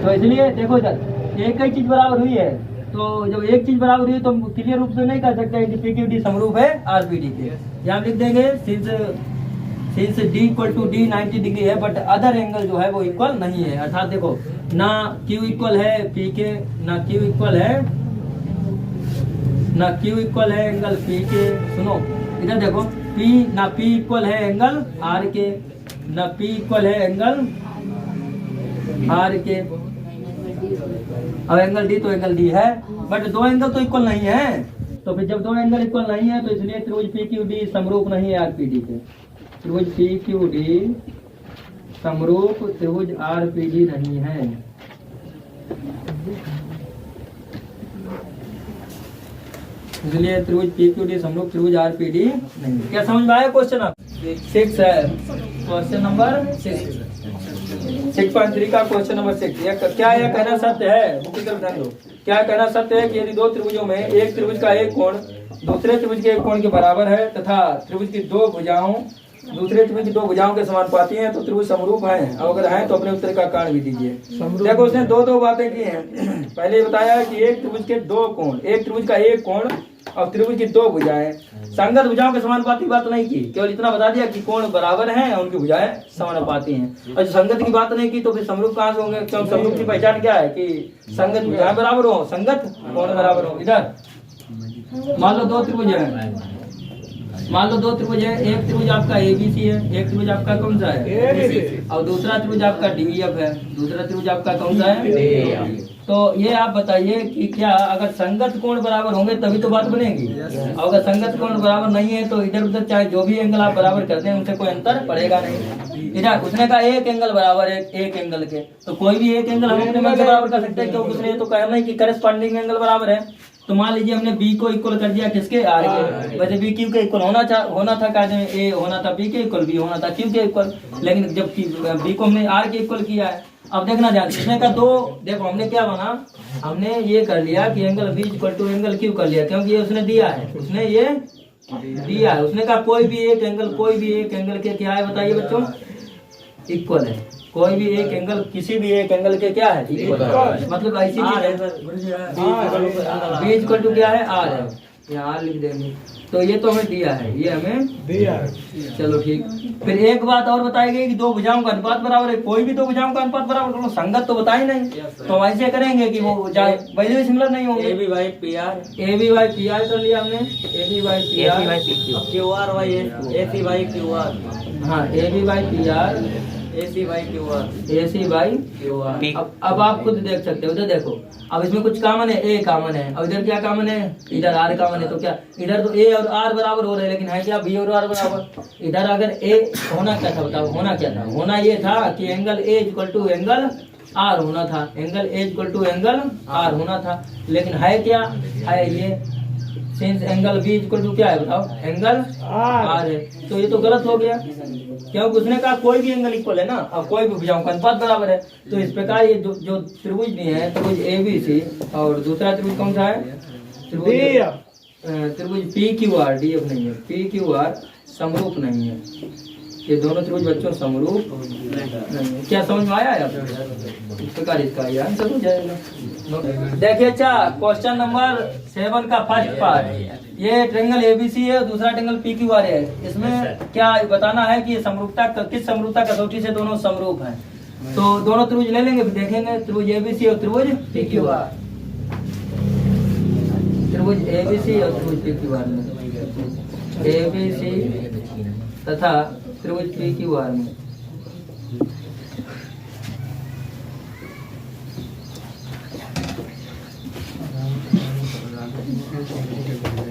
तो इसलिए देखो इधर एक ही चीज बराबर हुई है, तो जब एक चीज बराबर हुई तो हम क्लियर रूप से नहीं कह सकते कि पीक्यूडी समरूप है आरपीडी के। यहाँ लिख देंगे since d equal to d 90 degree है बट अदर एंगल जो है वो इक्वल नहीं है। अर्थात देखो ना क्यू इक्वल है पी के, ना क्यू इक्वल है एंगल पी के। सुनो इधर देखो, पी ना पी इक्वल है एंगल आर के, ना पी इक्वल है एंगल आर के, अब एंगल डी तो एंगल डी है बट दो एंगल तो इक्वल नहीं है। तो फिर जब दो एंगल इक्वल नहीं है तो इसलिए त्रिभुज पी क्यू डी समरूप नहीं है आरपीडी के। त्रिभुज पी क्यू डी समरूप त्रिभुज आरपीडी नहीं है। इसलिए त्रिभुज पी क्यू डी समरूप त्रिभुज आरपीडी नहीं। क्या समझ में आया क्वेश्चन? आप 6 है, क्वेश्चन नंबर 6.3 का क्वेश्चन नंबर 6। क्या यह कहना सत्य है? मुख्य तरफ ध्यान दो। क्या कहना सत्य है कि यदि दो त्रिभुजों में एक त्रिभुज का एक कोण दूसरे त्रिभुज के एक कोण के बराबर है तथा त्रिभुज की दो भुजाओं दूसरे त्रिभुज की दो भुजाओं के समानुपाती हैं तो त्रिभुज समरूप हैं? और अगर हैं तो अपने उत्तर का कारण भी दीजिए। देखो उसने दो बातें की हैं। पहले बताया कि एक त्रिभुज के दो कोण, एक त्रिभुज का एक कोण और त्रिभुज की दो भुजाएं, संगत भुजाओं के समानुपाती बात नहीं की, केवल इतना बता दिया कि कोण बराबर हैं और उनकी भुजाएं समानुपाती हैं। और जो संगत की बात नहीं की तो फिर समरूप कहाँ से होंगे? क्योंकि समरूप की पहचान क्या है कि संगत भुजाएं बराबर हो, संगत कोण बराबर हो। इधर मान लो दो त्रिभुज है, मान लो दो त्रिभुज है, एक त्रिभुज आपका एबीसी है, एक त्रिभुज आपका कौन सा है? और दूसरा त्रिभुज आपका डीईएफ है, दूसरा त्रिभुज आपका कौन सा है? तो ये आप बताइए कि क्या अगर संगत कोण बराबर होंगे तभी तो बात बनेगी। और अगर संगत कोण बराबर नहीं है तो इधर उधर चाहे जो भी एंगल आप बराबर करते हैं उनसे कोई अंतर पड़ेगा नहीं। इधर उसने कहा एक एंगल बराबर है एक एंगल के, तो कोई भी एक एंगल हम अपने मन से बराबर कर सकते हैं क्योंकि उसने तो कहना है कि करस्पॉन्डिंग एंगल बराबर है। तो मान लीजिए हमने बी को इक्वल कर दिया किसके? आर के। वैसे बी क्यू के इक्वल होना था क्या? ए होना था बी के इक्वल, बी होना था क्यू के इक्वल, लेकिन जब बी को हमने आर के इक्वल किया है। अब देखना ध्यान, इसने का दो, देखो हमने क्या बना, हमने ये कर लिया कि angle B equal to angle q कर लिया क्योंकि ये उसने दिया है, उसने ये दिया है। उसने कहा कोई भी एक एंगल के क्या है बताइए बच्चों? इक्वल है। कोई भी एक एंगल किसी भी एक एंगल के क्या है? इक्वल। मतलब ऐसी चीज है बी इक्वल टू क्या है? आर है, यहाँ आर लिख देंगे। तो ये तो हमें दिया है, ये हमें दिया है। चलो ठीक। फिर एक बात और बताई गई कि दो भुजाओं का अनुपात बराबर है। कोई भी दो भुजाओं का अनुपात बराबर करो, संगत तो बताई नहीं, तो हम ऐसे करेंगे कि वो वैसे भी सिमिलर नहीं होंगे। A B by P R कर लिया हमने, A B by P R, Q R by A C by Q R. हाँ, A B by P R, A C by Q R. अब आप खुद देख सकते हो, उधर देखो, अब इसमें कुछ कॉमन है, ए कॉमन है और इधर क्या कॉमन है? इधर आर कॉमन है। तो क्या इधर तो ए और आर बराबर हो रहे हैं, लेकिन है क्या बी और आर बराबर? इधर अगर ए होना क्या था बताओ? होना क्या था? होना ये था कि angle A equal to angle r होना था, angle A equal to angle r होना था, लेकिन है क्या? है ये since angle B equal to क्या है बताओ? एंगल आर है। तो ये तो गलत हो गया क्योंकि उसने कहा कोई भी एंगल इक्वल है ना, अब कोई भी भुजाओं का अनुपात बराबर है। तो इस प्रकार ये जो त्रिभुज दिए हैं, त्रिभुज ए बी सी और दूसरा त्रिभुज कौन सा है? त्रिभुज P Q R, D F नहीं है, पी क्यू आर समरूप नहीं है। ये दोनों त्रिभुज बच्चों समरूप नहीं है। क्या समझ में आया है आपको? इस प्रकार इसका ये आंसर हो जाएगा। देखिए अच्छा, क्वेश्चन नंबर 7 का फर्स्ट पार्ट, ये ट्रायंगल एबीसी है, दूसरा ट्रायंगल पीक्यूआर है। इसमें क्या बताना है कि ये समरूपता किस समरूपता कसौटी से दोनों समरूप हैं। तो दोनों त्रिभुज ले लेंगे, फिर देखेंगे त्रिभुज एबीसी और त्रिभुज पीक्यूआर, त्रिभुज एबीसी और त्रिभुज पीक्यूआर में, एबीसी तथा त्रिभुज पीक्यूआर में।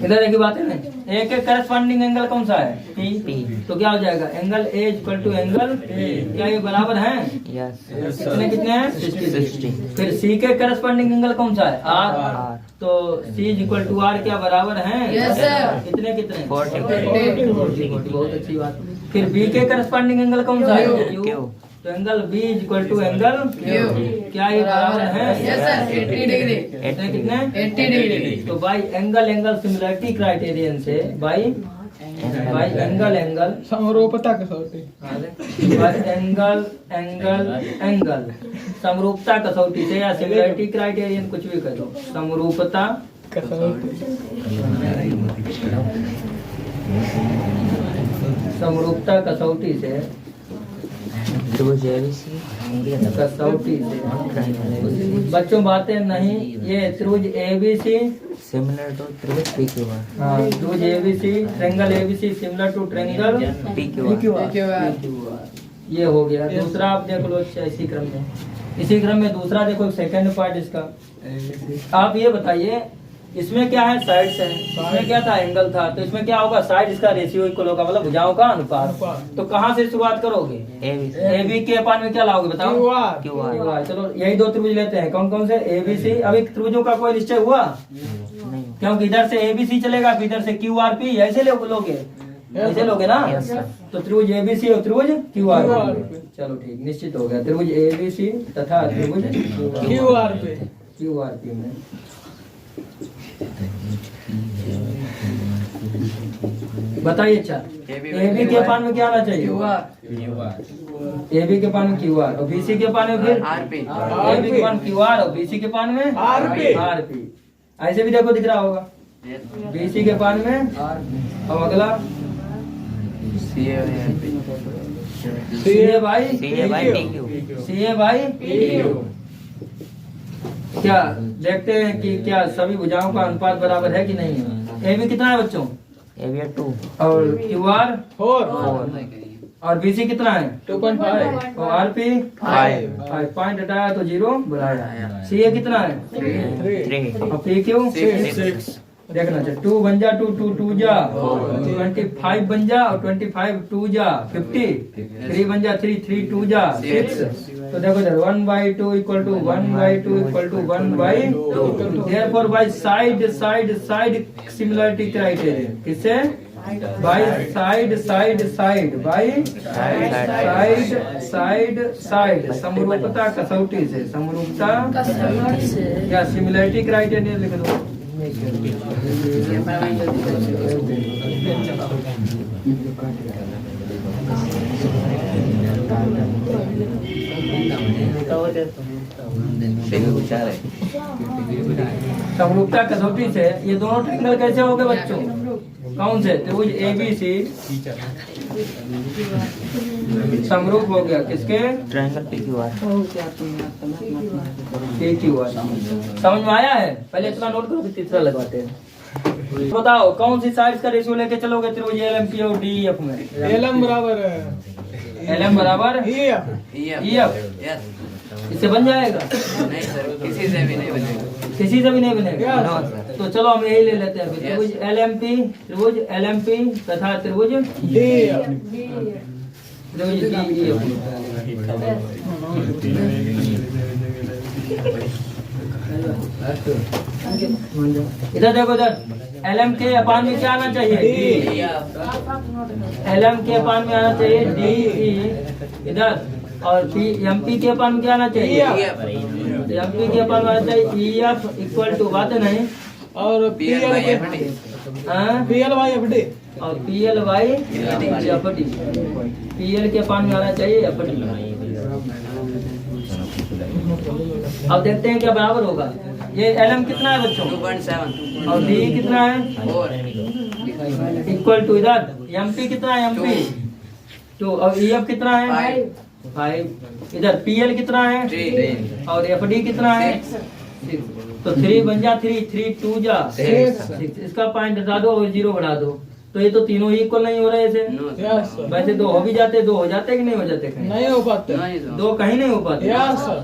इधर देखिए बात है ना, एक एक करस्पॉन्डिंग एंगल कौन सा है? पी। तो क्या हो जाएगा? Angle A equal to angle, क्या ये बराबर है? यस। कितने कितने हैं? 60। फिर सी के करस्पॉन्डिंग एंगल कौन सा है? आर। तो सी इक्वल टू आर क्या बराबर है? Yes sir. कितने कितने? 40। बहुत अच्छी बात। फिर बी के करस्पॉन्डिंग एंगल कौन सा है? क्यू। तो angle B equal to angle Q, क्या ये बराबर है? Yes sir, 80 degree. कितने कितने? 80 डिग्री। तो बाई एंगल सिमिलरिटी क्राइटेरियन से बाई एंगल समरूपता कसौटी, एंगल समरूपता कसौटी से या सिमिलरिटी क्राइटेरियन कुछ भी कर दो, समरूपता कसौटी, समरूपता कसौटी से, त्रिभुज एबीसी कसौटी से बच्चों बातें नहीं। ये त्रिभुज एबीसी सिमिलर टू त्रिभुज पीक्यूआर। हाँ, त्रिभुज ABC, triangle ABC similar to triangle PQR. ये हो गया। दूसरा आप देख लो इसी क्रम में दूसरा देखो, सेकंड पार्ट इसका। आप ये बताइए, इसमें क्या है? साइड्स है, इसमें क्या था? एंगल था। तो इसमें क्या होगा? साइड इसका रेशियो इक्वल होगा, मतलब भुजाओं का अनुपात। तो कहाँ से शुरुआत करोगे? ए बी के पान में क्या लाओगे बताओ? क्यूआर। चलो यही दो त्रिभुज लेते हैं। कौन कौन से? एबीसी। अभी त्रिभुजों का कोई निश्चय हुआ? नहीं। क्योंकि इधर से एबीसी चलेगा, फिर इधर से क्यूआर पी, ऐसे लोगे, ऐसे लोगे ना। तो त्रिभुज एबीसी और त्रिभुज क्यूआर। चलो ठीक, निश्चित हो गया। त्रिभुज एबीसी तथा त्रिभुज क्यूआर पी में बताइए। अच्छा, एबी के पान में क्या आना चाहिए? एबी के पान में क्यूआर और बीसी के पान में फिर आरपी। एबी के पान क्यूआर और बीसी के पान में आरपी। ऐसे भी देखो दिख रहा होगा, बीसी के पान में। और अगला सीए बाई पीक्यू। क्या देखते हैं कि क्या सभी भुजाओं का अनुपात बराबर है कि नहीं है? एबी कितना है बच्चों? एबी 2 और क्यूआर 4 और बीसी कितना है? 2.5 और आरपी 5 पॉइंट हटाया तो 0 बुलाया। सीए कितना है? 3 और पीक्यू 6 देखना चाहिए। 2 बन जा, 2 2 जा, 25 बन जा, और 25 2 जा 50, 3 बन जा, 3 2 जा 6। तो देखो इधर 1/2 equal to 1/2 equal to 1/2। Therefore by side similarity criterion, किससे? बाय साइड समरूपता कसौटी से, समरूपता या सिमिलरिटी क्राइटेरियन लिख दो। समरूपता कसौटी से ये दोनों ट्रायंगल कैसे हो गए बच्चों? कौन से? त्रिभुज एबीसी समरूप हो गया किसके? Triangle PQR. समझ में आया है? पहले इतना नोट करो, फिर तीसरा लगवाते हैं। बताओ कौन सी साइड का रेशियो लेके चलोगे त्रिभुज एलएमपी और डीएफ में? एलएम बराबर एलएम बराबर ईएफ। इससे बन जाएगा? नहीं सर, किसी से भी नहीं बनेगा। किसी से भी नहीं बनेगा। तो चलो हम यही ले लेते हैं, त्रिभुज एलएमपी तथा त्रिभुज डीएफ। इधर देखो, इधर एलएम के अपान में क्या आना चाहिए? एलएम के अपान में आना चाहिए डी। इधर और पी एमपी के अपान में क्या आना चाहिए? एमपी के अपान में आना चाहिए ईएफ इक्वल टू, बात है नहीं, और PL by FD। PL by FD और PL by FD। PL के अपान में आना चाहिए FD। अब देखते हैं क्या बराबर होगा। ये LM कितना है बच्चों 2.7 और D कितना है 4 इक्वल टू इधर MP कितना है MP 2 और EF कितना है 5 इधर PL कितना है 3 और FD कितना है 6 तो 3 बन जा 3 3 2 जा 6 इसका पॉइंट हटा दो और 0 बढ़ा दो तो ये तो तीनों ही इक्वल नहीं हो रहे ऐसे यस सर वैसे दो हो भी जाते दो हो जाते कि नहीं हो जाते कहीं नहीं हो पाते दो कहीं नहीं हो पाते यस सर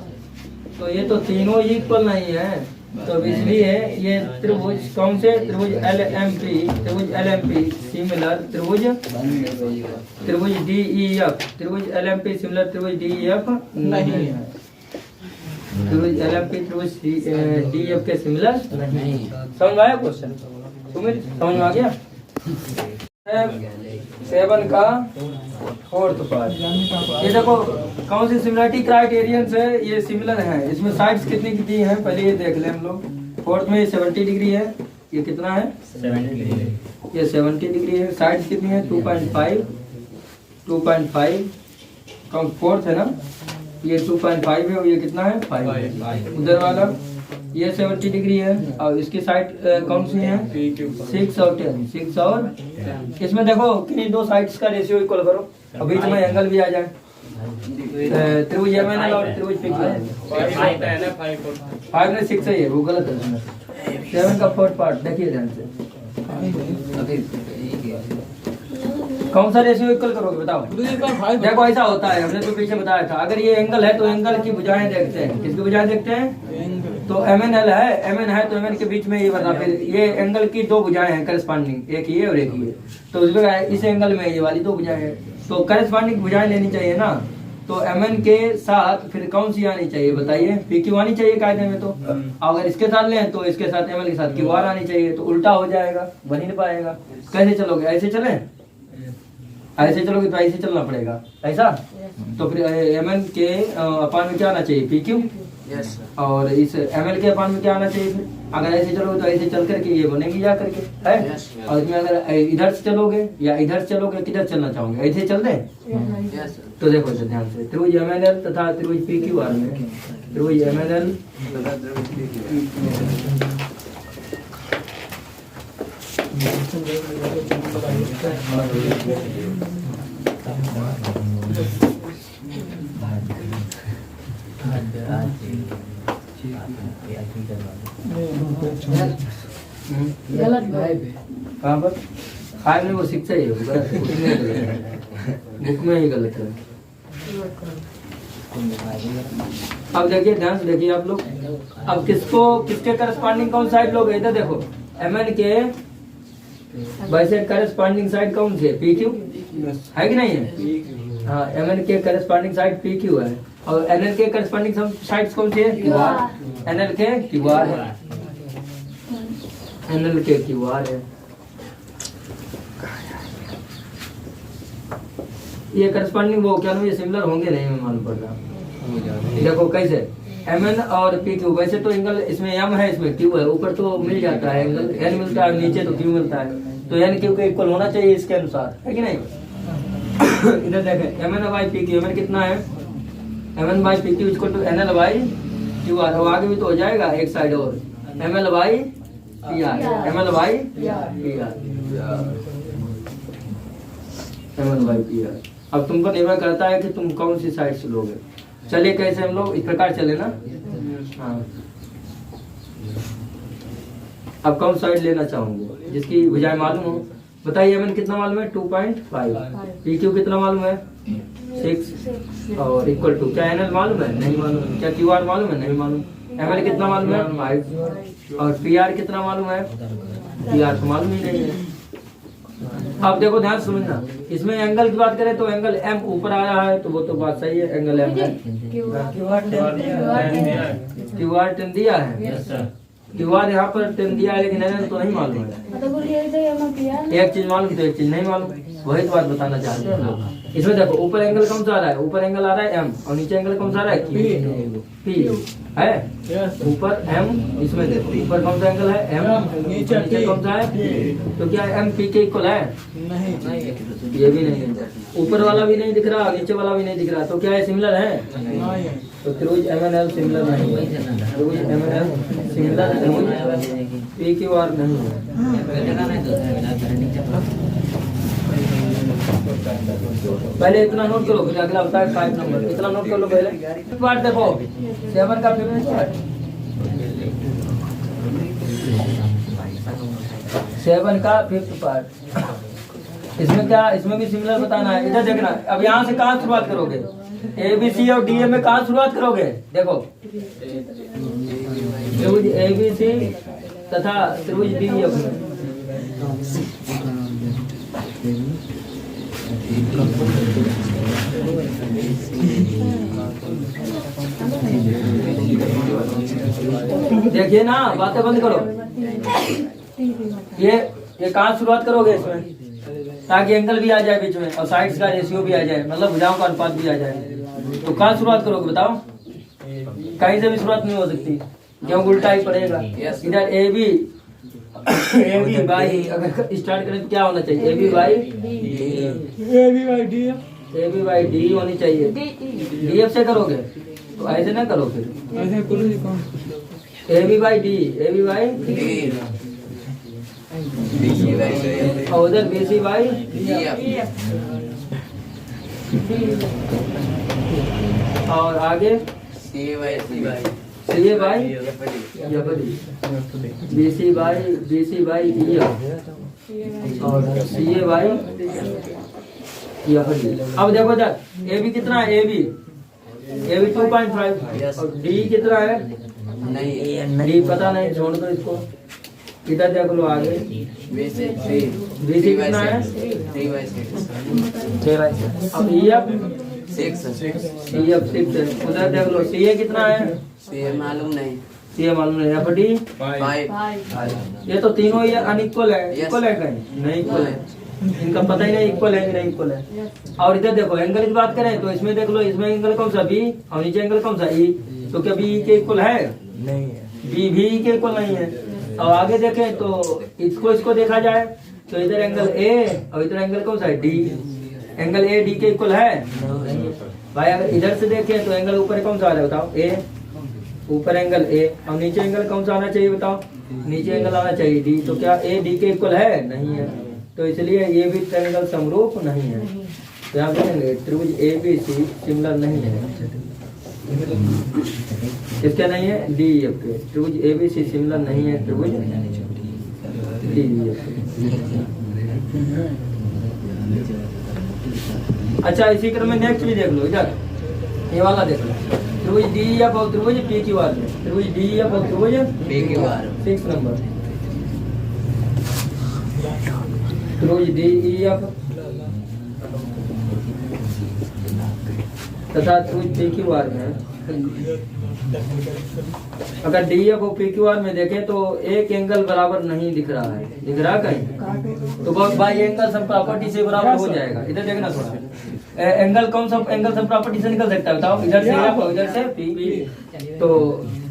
तो ये तो तीनों ही इक्वल नहीं है तो इसलिए ये त्रिभुज कौन से त्रिभुज LMP सिमिलर त्रिभुज DEF त्रिभुज LMP सिमिलर त्रिभुज DEF नहीं है त्रिभुज LMP त्रिभुज DEF के सिमिलर नहीं समझ में आया क्वेश्चन सुमित समझ में आ गया 7 का 4th पार्ट ये देखो कौन सी सिमिलरिटी क्राइटेरियंस है ये सिमिलर है इसमें साइड्स कितनी कितनी है पहले ये देख लें हम लोग 4th में 70 डिग्री है ये कितना है 70 ये 70 डिग्री है साइड्स कितनी है 2.5 कौन 4th है ना ये 2.5 है और ये कितना है 5 उधर वाला ये 70 डिग्री है और इसकी साइड कौन सी है 6 और 10 6 और इसमें देखो किन्हीं दो साइड्स का रेशियो इक्वल करो और बीच में एंगल भी आ जाए त्रिभुज MNL और त्रिभुज PQ 5 में 6 है ये वो गलत है 7 का 4th पार्ट देखिए ध्यान से कौन सा रेशियो इक्वल करोगे बताओ देखो ऐसा होता है हमने तो पीछे बताया था अगर ये एंगल है तो एंगल की भुजाएं देखते हैं किसकी भुजाएं देखते हैं तो MNL है तो MN के बीच में ये बता फिर ये एंगल की दो भुजाएं हैं करस्पॉन्डिंग एक ये और एक ये तो उसमें इस एंगल में ये वाली दो भुजाएं हैं तो करस्पॉन्डिंग भुजाएं लेनी चाहिए ना तो MN के साथ फिर कौन सी आनी चाहिए बताइए PQ आनी चाहिए कायदे में तो अगर इसके साथ लें तो इसके साथ ML के साथ QR आनी चाहिए तो उल्टा हो जाएगा बन ही नहीं पाएगा कैसे चलोगे ऐसे चलें ऐसे चलोगे तो ऐसे चलना पड़ेगा ऐसा तो फिर MN के अपान में क्या आना चाहिए PQ और इस ML के अपान में क्या आना चाहिए फिर अगर ऐसे चलोगे तो ऐसे चल करके ये बनेगी जा करके है और इसमें अगर इधर से चलोगे या इधर से चलोगे किधर चलना चाहोगे ऐसे चल रहे तो देखो ध्यान से त्रिभुज MNL तथा त्रिभुज PQR में त्रिभुज MNL गलत भाई कहाँ पर 5 में वो 6 है बुक में ही गलत है अब देखिए ध्यान से देखिए आप लोग अब किसके करस्पॉन्डिंग कौन साइड लोग इधर देखो MN के वैसे करस्पॉन्डिंग साइड कौन सी है PQ है कि नहीं है हाँ MN के करस्पॉन्डिंग साइड PQ है और NL के करस्पॉन्डिंग साइड्स कौन सी है QR NL के QR है NL के QR है ये करस्पॉन्डिंग वो क्या ये सिमिलर होंगे नहीं मैं मालूम पड़ रहा देखो कैसे MN और PQ वैसे तो एंगल इसमें M है इसमें Q है ऊपर तो मिल जाता है एंगल N मिलता है नीचे तो Q मिलता है तो N Q के इक्वल होना चाहिए इसके अनुसार है कि नहीं इधर देखें MN बाई PQ MN कितना है MN by PQ equal to NL by QR और आगे भी तो हो जाएगा एक साइड और ML by PR ML by PR ML by PR अब तुमको निर्भर करता है कि तुम कौन सी साइड से लोगे चलिए कैसे हम लोग इस प्रकार चले ना हाँ अब कौन साइड लेना चाहूंगे जिसकी भुजाएं मालूम हो बताइए MN कितना मालूम है 2.5 PQ कितना मालूम है 6 और इक्वल टू क्या NL मालूम है नहीं मालूम क्या QR मालूम है नहीं मालूम ML कितना मालूम है 5 और PR कितना मालूम है PR तो मालूम ही नहीं है अब देखो ध्यान समझना इसमें एंगल की बात करें तो एंगल M ऊपर आ रहा है तो वो तो बात सही है एंगल M है QR 10 दिया है QR यहाँ पर 10 दिया है लेकिन NL तो नहीं मालूम है एक चीज मालूम तो एक चीज नहीं मालूम वही तो बात बताना चाहते हैं लोग। इसमें देखो ऊपर एंगल कौन सा आ रहा है, ऊपर एंगल आ रहा है एम और नीचे एंगल कौन सा आ रहा है पी है। यस ऊपर एम, इसमें देखो ऊपर कौन सा एंगल है एम, नीचे नीचे कौन सा है, तो क्या एम पी के इक्वल है, नहीं ये भी नहीं है। ऊपर वाला भी नहीं दिख रहा, नीचे वाला भी नहीं दिख रहा, तो क्या है सिमिलर है, नहीं तो त्रिभुज MNL सिमिलर नहीं है, त्रिभुज MNL सिमिलर त्रिभुज PQR नहीं है। पहले इतना नोट करो, फिर अगला होता है 5 नंबर, इतना नोट कर लो पहले। पार्ट देखो 7 का 5th पार्ट, 7 का 5th पार्ट, इसमें क्या, इसमें भी सिमिलर बताना है। इधर देखना, अब यहाँ से कहाँ शुरुआत करोगे, ABC और DA में कहाँ शुरुआत करोगे, देखो त्रिभुज ABC तथा त्रिभुज DF में देखिए ना, बातें बंद करो। ये कहाँ शुरुआत करोगे इसमें, ताकि एंगल भी आ जाए बीच में और साइड्स का रेशियो भी आ जाए, मतलब भुजाओं का अनुपात भी आ जाए। तो कहाँ शुरुआत करोगे बताओ, कहीं से भी शुरुआत नहीं हो सकती, क्यों उल्टा ही पड़ेगा। इधर AB बाई अगर स्टार्ट करें तो क्या होना चाहिए, AB बाई D होनी चाहिए। DF से करोगे तो ऐसे ना करो, फिर ऐसे करो जी कौन AB बाई D और उधर BC बाई और आगे CA by BC by EF और CA बाई EF। अब देखो इधर AB कितना है, AB 2.5 और D कितना है, D पता नहीं, छोड़ दो इसको। इधर देख लो आगे BC कितना है, अब EF 6 है। उधर देख लो CA कितना है, मालूम नहीं। CA मालूम नहीं, FD 5 ये तो तीनों ये अनइक्वल है, इक्वल है कहीं नहीं, इक्वल है, इनका पता ही नहीं इक्वल है कि नहीं इक्वल है। और इधर देखो एंगल की बात करें तो इसमें देख लो, इसमें एंगल कौन सा B और नीचे एंगल कौन सा E, तो क्या B के इक्वल है, नहीं है। B भी के इक्वल नहीं है। और आगे देखें तो इसको देखा जाए तो इधर एंगल A और इधर एंगल कौन सा है D, एंगल A D के इक्वल है भाई। अगर इधर से देखें तो एंगल ऊपर कौन सा आ रहा है बताओ, A, ऊपर एंगल A और नीचे एंगल कौन सा आना चाहिए बताओ, नीचे एंगल आना चाहिए D, तो क्या A D के इक्वल है, नहीं है, तो इसलिए ये भी ट्रायंगल समरूप नहीं है। तो यहाँ देखेंगे त्रिभुज ABC सिमिलर नहीं है, किसका नहीं है, DEF के। त्रिभुज ABC सिमिलर नहीं है त्रिभुज DEF। अच्छा इसी क्रम में नेक्स्ट भी देख लो, इधर ये वाला देख लो, त्रिभुज DEF और त्रिभुज PQR में, त्रिभुज DEF और त्रिभुज PQR 6 नंबर, त्रिभुज DEF तथा त्रिभुज PQR में। अगर DEF और PQR में देखें तो एक एंगल बराबर नहीं दिख रहा है, दिख रहा कहीं, तो बहुत बाई एंगल सब प्रॉपर्टी से बराबर हो जाएगा। इधर देखना थोड़ा, एंगल कौन सा एंगल सब प्रॉपर्टी से निकल सकता है बताओ, इधर से F और इधर से P। तो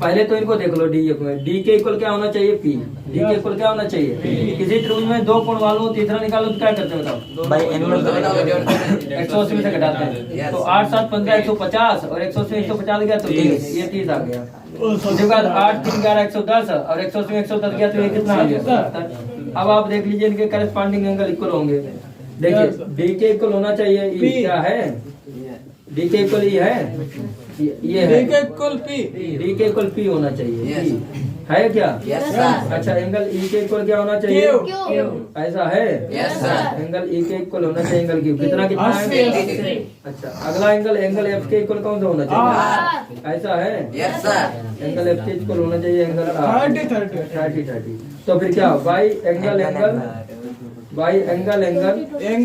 पहले तो इनको देख लो, DEF में D के इक्वल क्या होना चाहिए, P, D के इक्वल क्या होना चाहिए। किसी त्रिभुज में दो कोण वालों तीसरा निकालो तो क्या करते हैं बताओ, भाई एंगल 180 में से घटाते हैं, तो 8 7 15 150 और 180 में 150 गया तो 30, ये 30 आ गया। उसके बाद 8 3 11 110 और 180 में 110 गया तो ये कितना आ गया, 70। अब आप देख लीजिए इनके करस्पॉन्डिंग एंगल इक्वल होंगे। देखिए D के इक्वल होना चाहिए, E क्या है, D के इक्वल E है, ये है, D के इक्वल P होना चाहिए, E है क्या, अच्छा एंगल E के इक्वल क्या होना चाहिए, ऐसा है, एंगल E के इक्वल होना चाहिए एंगल Q, कितना है। अच्छा अगला एंगल F के इक्वल कौन सा होना चाहिए, ऐसा है, एंगल F के इक्वल होना चाहिए एंगल 30। तो फिर क्या बाई एंगल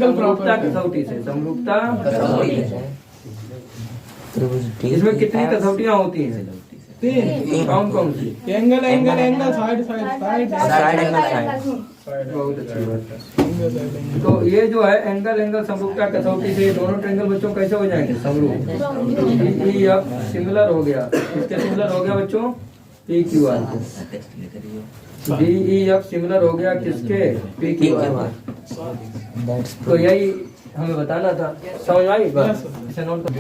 समरूपता कसौटी से, समरूपता इसमें कितनी कसौटियाँ होती हैं, कौन कौन सी, angle side side angle side बहुत अच्छी बात है। तो ये जो है एंगल समरूपता कसौटी से ये दोनों ट्रायंगल बच्चों कैसे हो जाएंगे समरूप। ई अब सिमिलर हो गया, इसके सिमिलर हो गया बच्चों पी क्यू आर के। डी ई अब सिमिलर हो गया किसके पी क्यू आर। तो यही हमें बताना था, समझ आई बात? इसे नोट कर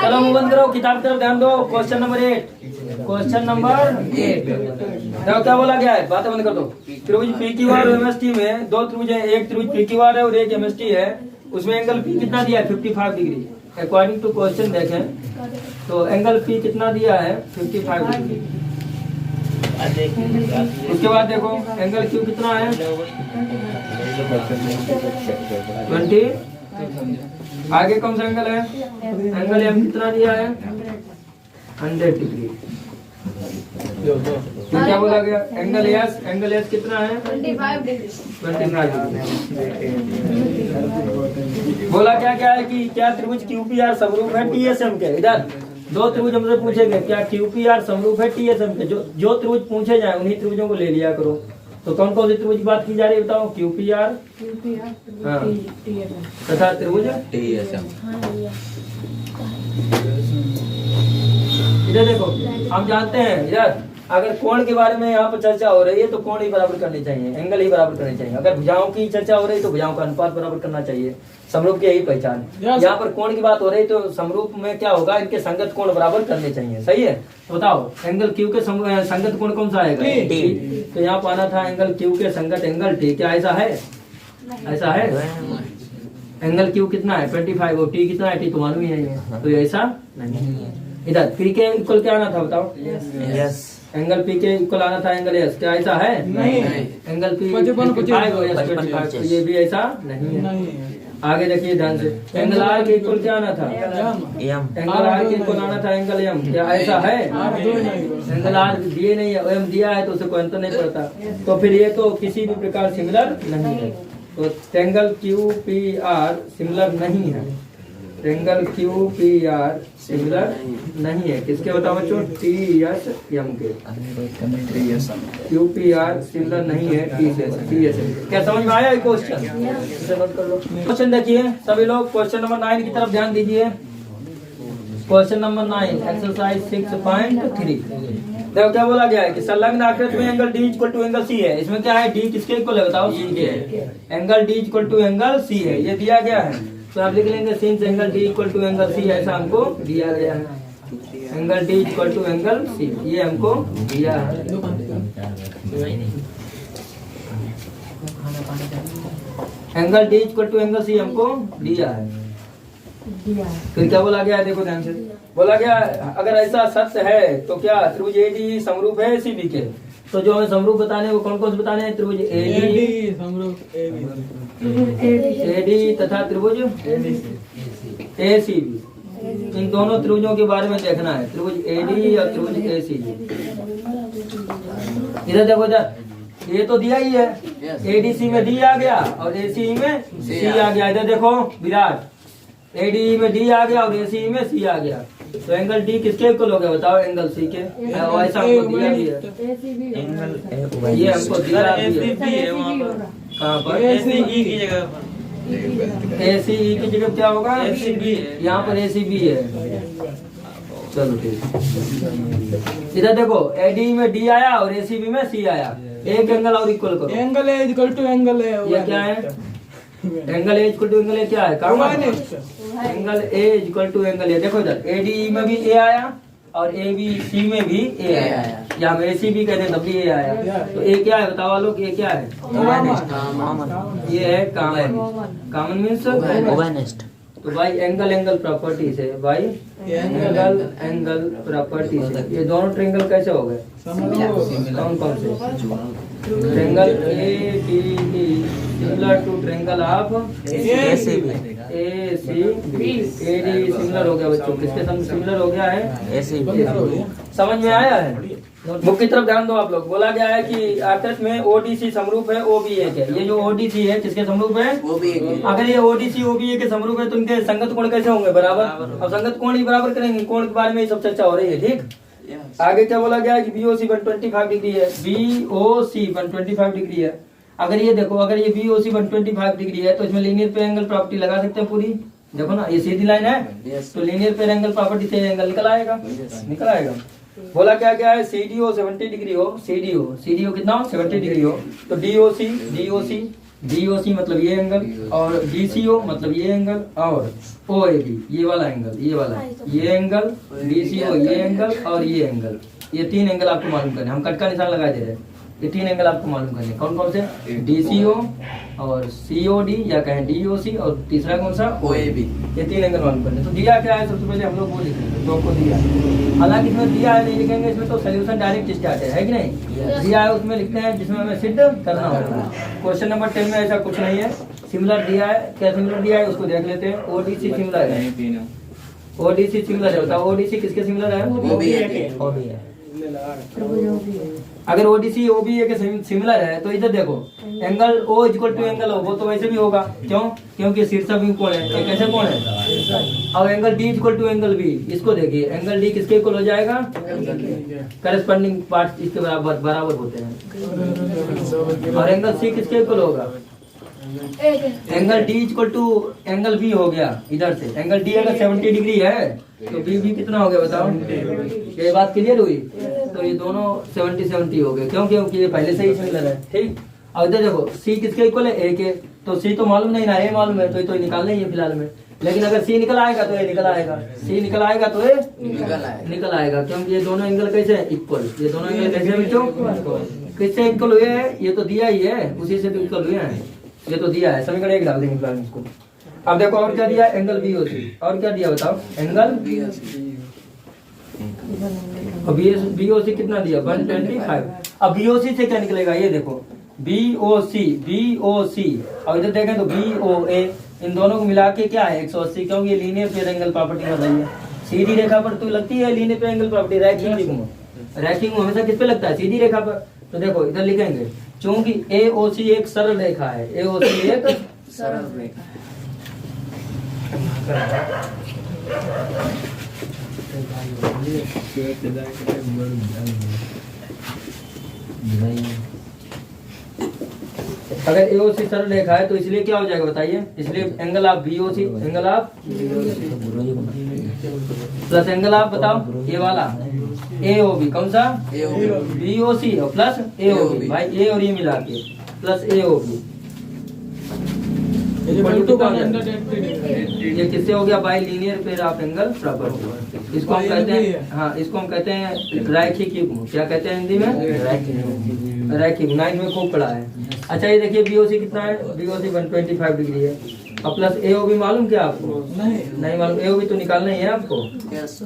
चलो मुंह बंद करो, किताब की तरफ ध्यान दो। क्वेश्चन नंबर 8, क्वेश्चन नंबर 8 देखो क्या बोला गया है, बातें बंद कर दो। त्रिभुज पी क्यू आर एमएसटी में दो त्रिभुज है, एक त्रिभुज पी क्यू आर है और एक एमएसटी है। उसमें एंगल पी कितना दिया है 55 डिग्री। अकॉर्डिंग टू क्वेश्चन देखें तो एंगल पी कितना दिया है 55 डिग्री। उसके बाद देखो एंगल क्यू कितना है 20। आगे कौन सा एंगल है, एंगल एम कितना दिया है 100 डिग्री। तो क्या बोला गया एंगल एस कितना है 25 डिग्री। बोला क्या क्या है कि क्या त्रिभुज क्यूपीआर समरूप है टीएसएम के। इधर दो त्रिभुज हमसे पूछे गए, क्या क्यूपीआर समरूप है टीएसएम के। जो त्रिभुज पूछे जाए उन्हीं त्रिभुजों को ले लिया करो। तो कौन कौन सी त्रिभुज की बात की जा रही है बताओ। क्यूपीआर तथा त्रिभुज टीएसएम। इधर देखो हम जानते हैं इधर अगर कोण के बारे में यहाँ पर चर्चा हो रही है तो कोण ही बराबर करनी चाहिए, एंगल ही बराबर करनी चाहिए। अगर भुजाओं की चर्चा हो रही है तो भुजाओं का अनुपात बराबर करना चाहिए। समरूप की यही पहचान। यहाँ पर कोण की बात हो रही है तो समरूप में क्या होगा, इनके संगत कोण बराबर करने चाहिए। सही है। तो बताओ एंगल क्यू के संगत कोण कौन सा आएगा टी। तो यहाँ पाना था एंगल क्यू के संगत एंगल टी। क्या ऐसा है, ऐसा है। एंगल क्यू कितना है 25 और टी कितना है टी तो मालूम ही है। तो ऐसा नहीं है। इधर पी के इक्वल क्या आना था बताओ। यस एंगल पी के इक्वल आना था एंगल एस। क्या ऐसा है नहीं। एंगल पी 55 तो ये भी ऐसा नहीं है। आगे देखिए ध्यान से एंगल आर के इक्वल क्या आना था एंगल आर के इक्वल आना था एंगल एम। क्या ऐसा है, एंगल आर दिए नहीं है, एम दिया है तो उसे कोई अंतर नहीं पड़ता। तो फिर ये तो किसी भी प्रकार सिमिलर नहीं है। तो angle Q P R similar नहीं है। Angle Q P R similar नहीं है किसके बताओ बच्चों टी एस एम के। क्यू पी आर सिमिलर नहीं है टी एस एम। क्या समझ में आया क्वेश्चन, इसे नोट कर लो। क्वेश्चन देखिए सभी लोग, क्वेश्चन नंबर 9 की तरफ ध्यान दीजिए। Question number 9 exercise 6.3। देखो क्या बोला गया है कि संलग्न आकृति में angle D equal to angle C है। इसमें क्या है डी किसके इक्वल है बताओ सी के। Angle D equal to angle C है, ये दिया गया है। तो आप लिख लेंगे since angle D equal to angle C, ऐसा हमको दिया गया है। Angle D equal to angle C ये हमको दिया है। Angle D equal to angle C हमको दिया है। फिर क्या बोला गया है देखो ध्यान से। बोला गया अगर ऐसा सत्य है तो क्या त्रिभुज एडी समरूप है सीबी के। तो जो हमें समरूप बताने हैं वो कौन कौन से बताने हैं, त्रिभुज एडी समरूप एडी तथा त्रिभुज एसीबी। इन दोनों त्रिभुजों के बारे में देखना है, त्रिभुज एडी और त्रिभुज एसीबी। इधर देखो इधर ये तो दिया ही है, एडीसी में डी आ गया और एसी में सी आ गया। इधर देखो विराट एडी में डी आ गया और एसी में सी आ गया। तो एंगल डी किसके इक्वल हो गया बताओ एंगल सी के। ऐसा हमको दिया भी है, ये हमको दिया भी है। कहाँ पर एसी की जगह क्या होगा यहाँ पर एसी बी है। चलो ठीक। इधर देखो एडी में डी आया और एसीबी में सी आया। एक एंगल और इक्वल करो। Angle A equal to angle है। ये क्या है angle A equal to angle A क्या है काम। Angle A equal to angle A. देखो इधर एडी में भी ए आया और ए बी सी में भी ए आया। यहाँ में एसी भी कहते हैं तब भी ए आया। तो ए क्या है बताओ लोग, ये क्या है ये है कॉमन मीन्स ओवेनेस्ट। तो भाई एंगल प्रॉपर्टी से भाई एंगल प्रॉपर्टी से ये दोनों ट्रायंगल कैसे हो गए कौन कौन से। Triangle A D E similar to triangle of A C B. A D similar हो गया बच्चों, किसके साथ सिमिलर हो गया है ए सी बी। समझ में आया है। बुक की तरफ ध्यान दो आप लोग। बोला गया है कि आकृति में ओडीसी समरूप है ओबी एक है। ये जो ओडीसी है किसके समरूप है ओबी। अगर ये ओडीसी ओबी के समरूप है तो इनके संगत कोण कैसे होंगे बराबर। अब संगत कोण ही बराबर करेंगे, कोण के बारे में ये सब चर्चा हो रही है। ठीक आगे क्या बोला गया है कि बीओसी 125 डिग्री है। बीओसी 125 डिग्री है। अगर ये देखो, अगर ये BOC 125 डिग्री है तो इसमें लीनियर पे एंगल प्रॉपर्टी लगा सकते हैं पूरी। देखो ना, ये सीधी लाइन है Yes. तो लीनियर पे एंगल प्रॉपर्टी से एंगल निकल आएगा। निकल आएगा। बोला क्या क्या है, CDO 70 डिग्री हो, CDO कितना हो, 70 डिग्री हो, तो DOC मतलब ये एंगल, और DCO मतलब ये एंगल, और OAB ये वाला एंगल, ये एंगल, DCO ये एंगल और ये एंगल, ये 3 एंगल आपको मालूम करने, हम कट का निशान लगा दे रहे हैं। ये 3 एंगल आपको मालूम करने, कौन कौन से, DCO और COD या कहें DOC, और तीसरा कौन सा, OAB। ये 3 एंगल मालूम करने। तो दिया क्या है, सबसे पहले हम लोग वो लिखेंगे जो आपको दिया है। हालांकि इसमें दिया है नहीं लिखेंगे, इसमें तो सोल्यूशन डायरेक्ट स्टार्ट है कि नहीं, दिया है उसमें लिखते हैं जिसमें हमें सिद्ध करना होगा। क्वेश्चन नंबर 10 में ऐसा कुछ नहीं है, सिमिलर दिया है, क्या सिमिलर दिया है उसको देख लेते हैं। ODC सिमिलर है, ODC सिमिलर है, बताओ ODC किसके सिमिलर है, OB है। अगर ODC OBA के सिमिलर है तो इधर देखो, angle O equal to angle O, वो तो वैसे भी होगा, क्यों, क्योंकि शीर्षक भी कोण है, एक ऐसे कोण है। और angle D equal to angle B, इसको देखिए, एंगल D किसके इक्वल हो जाएगा, करस्पॉन्डिंग पार्ट इसके बराबर होते हैं। और एंगल C किसके इक्वल होगा, angle D equal to angle B हो गया। इधर से एंगल D अगर 70 डिग्री है तो B भी कितना हो गया बताओ, ये बात क्लियर हुई। तो ये दोनों 70 हो गए, क्यों, क्योंकि ये पहले से ही सिमिलर है, ठीक। और इधर देखो C किसके इक्वल है, A के, तो C तो मालूम नहीं ना, A मालूम है, तो ये तो निकालना ही है फिलहाल में। लेकिन अगर C निकल आएगा तो A निकल आएगा, C निकल आएगा तो A निकल आएगा, क्योंकि ये दोनों एंगल कैसे है, इक्वल। ये दोनों एंगल कैसे हैं बच्चों, किससे इक्वल हुए हैं, ये तो दिया ही है, उसी से तो इक्वल हुए हैं, ये तो दिया है। समीकरण 1 डाल देंगे फिलहाल इसको। अब देखो और क्या दिया, एंगल BOC, और क्या दिया बताओ, एंगल BOC कितना दिया, 125। अब BOC से क्या निकलेगा, ये देखो BOC, और इधर देखें तो BOA, इन दोनों को मिला के क्या है 180, क्योंकि ये लीनियर पे एंगल प्रॉपर्टी कर रही है। सीधी रेखा पर तो लगती है लीनियर पे एंगल प्रॉपर्टी, रैखिंग हमेशा किस पे लगता है, सीधी रेखा पर। तो देखो इधर लिखेंगे, चूंकि AOC एक सरल रेखा है, AOC एक सरल रेखा है। अगर AOC सरल रेखा है तो इसलिए क्या हो जाएगा बताइए, इसलिए angle of BOC, angle of plus angle of बताओ ये वाला AOB, कौन सा, BOC और प्लस AOB, भाई A और ये मिला के प्लस AOB, ये किससे हो गया, bye linear pair of angle property. इसको हम कहते हैं, हाँ इसको हम कहते हैं रैखिक युग्म। क्या कहते हैं हिंदी में, रैखिक। 9 में खूब पढ़ा है। अच्छा ये देखिए BOC कितना है, BOC 125 डिग्री है, और प्लस AOB मालूम क्या आपको, नहीं मालूम, AOB तो निकालना ही है आपको,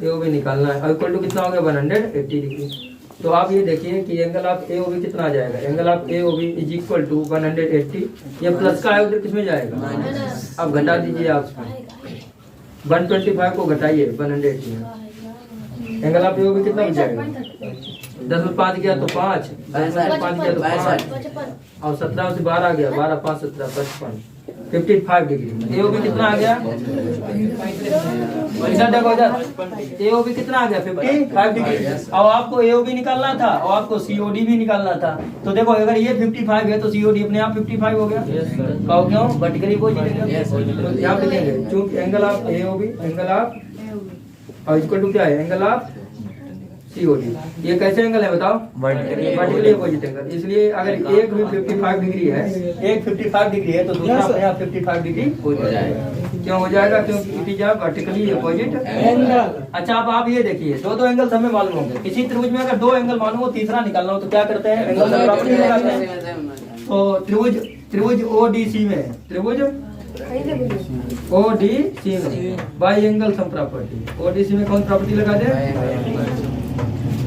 AOB निकालना है। और इक्वल टू कितना हो गया 180 डिग्री। तो आप ये देखिए कि एंगल ऑफ AOB कितना आ जाएगा, angle of AOB is equal to 180, ये प्लस का है उधर किसमें जाएगा, अब घटा दीजिए आप 125 को घटाइए 180 में, एंगल ऑफ AOB कितना हो जाएगा, 10 में 5 गया तो 5, 10 में 5 गया तो 5, और 17 से 12 गया, 12 5 17 55, 55 डिग्री। AOB कितना आ गया, इधर देखो इधर, AOB कितना आ गया 55 डिग्री। और आपको AOB निकालना था और आपको COD भी निकालना था। तो देखो अगर ये 55 है तो COD अपने आप 55 हो गया। कहो क्यों, वर्टिकली पोजीशन। तो यहाँ पे लिखेंगे चूंकि angle of AOB, angle of और इक्वल टू क्या है, एंगल ऑफ COD। ये कैसे एंगल है बताओ, वर्टिकली अपोजिट एंगल। इसलिए अगर एक भी 55 डिग्री है, एक 55 डिग्री है तो दूसरा अपने आप 55 डिग्री हो जाएगा। क्यों हो जाएगा, क्योंकि it is a vertically opposite angle. अच्छा अब आप ये देखिए, दो एंगल हमें मालूम होंगे। किसी त्रिभुज में अगर 2 एंगल मालूम हो, तीसरा निकालना हो तो क्या करते हैं, एंगल की प्रॉपर्टी लगाते हैं। तो त्रिभुज ODC में, त्रिभुज ODC में by angle sum property, ODC में कौन प्रॉपर्टी लगा दे,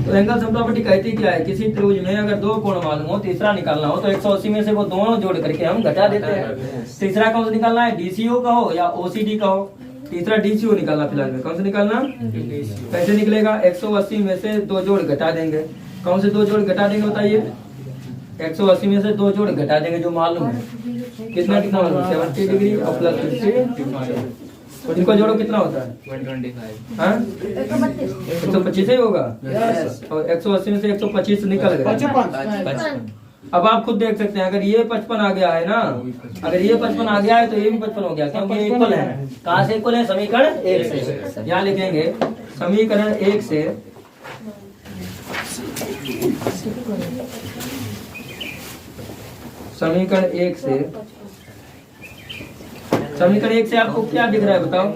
तो एंगल सम प्रॉपर्टी कहती क्या है, किसी त्रिभुज में अगर 2 कोण मालूम हो, तीसरा निकालना हो तो 180 में से वो दोनों जोड़ करके हम घटा देते हैं। तीसरा कौन सा निकालना है, DCO का हो या OCD का हो, तीसरा DCO निकालना फिलहाल में। कौन सा निकालना, कैसे निकलेगा, 180 में से 2 जोड़ घटा देंगे। कौन से 2 जोड़ घटा देंगे बताइए, 180 में से 2 जोड़ घटा देंगे जो मालूम है, कितना कितना मालूम, 70 डिग्री और प्लस 50, इनको जोड़ो कितना होता है 125, हाँ 125 ही होगा। और 180 में से 125 निकल गया, अब आप खुद देख सकते हैं, अगर ये 55 आ गया है ना, अगर ये 55 आ गया है तो ये भी 55 हो गया, क्योंकि ये इक्वल है। कहाँ से इक्वल है? समीकरण 1 से। यहाँ लिखेंगे समीकरण 1 से समीकरण 1 से आपको क्या दिख रहा है बताओ?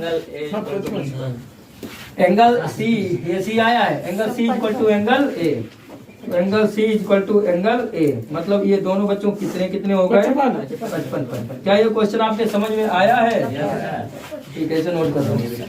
एंगल सी, ये सी आया है, angle C equal to angle A, angle C equal to angle A, मतलब ये दोनों बच्चों कितने कितने हो गए? 55। क्या ये क्वेश्चन आपके समझ में आया है? ठीक है, इसे नोट कर लो।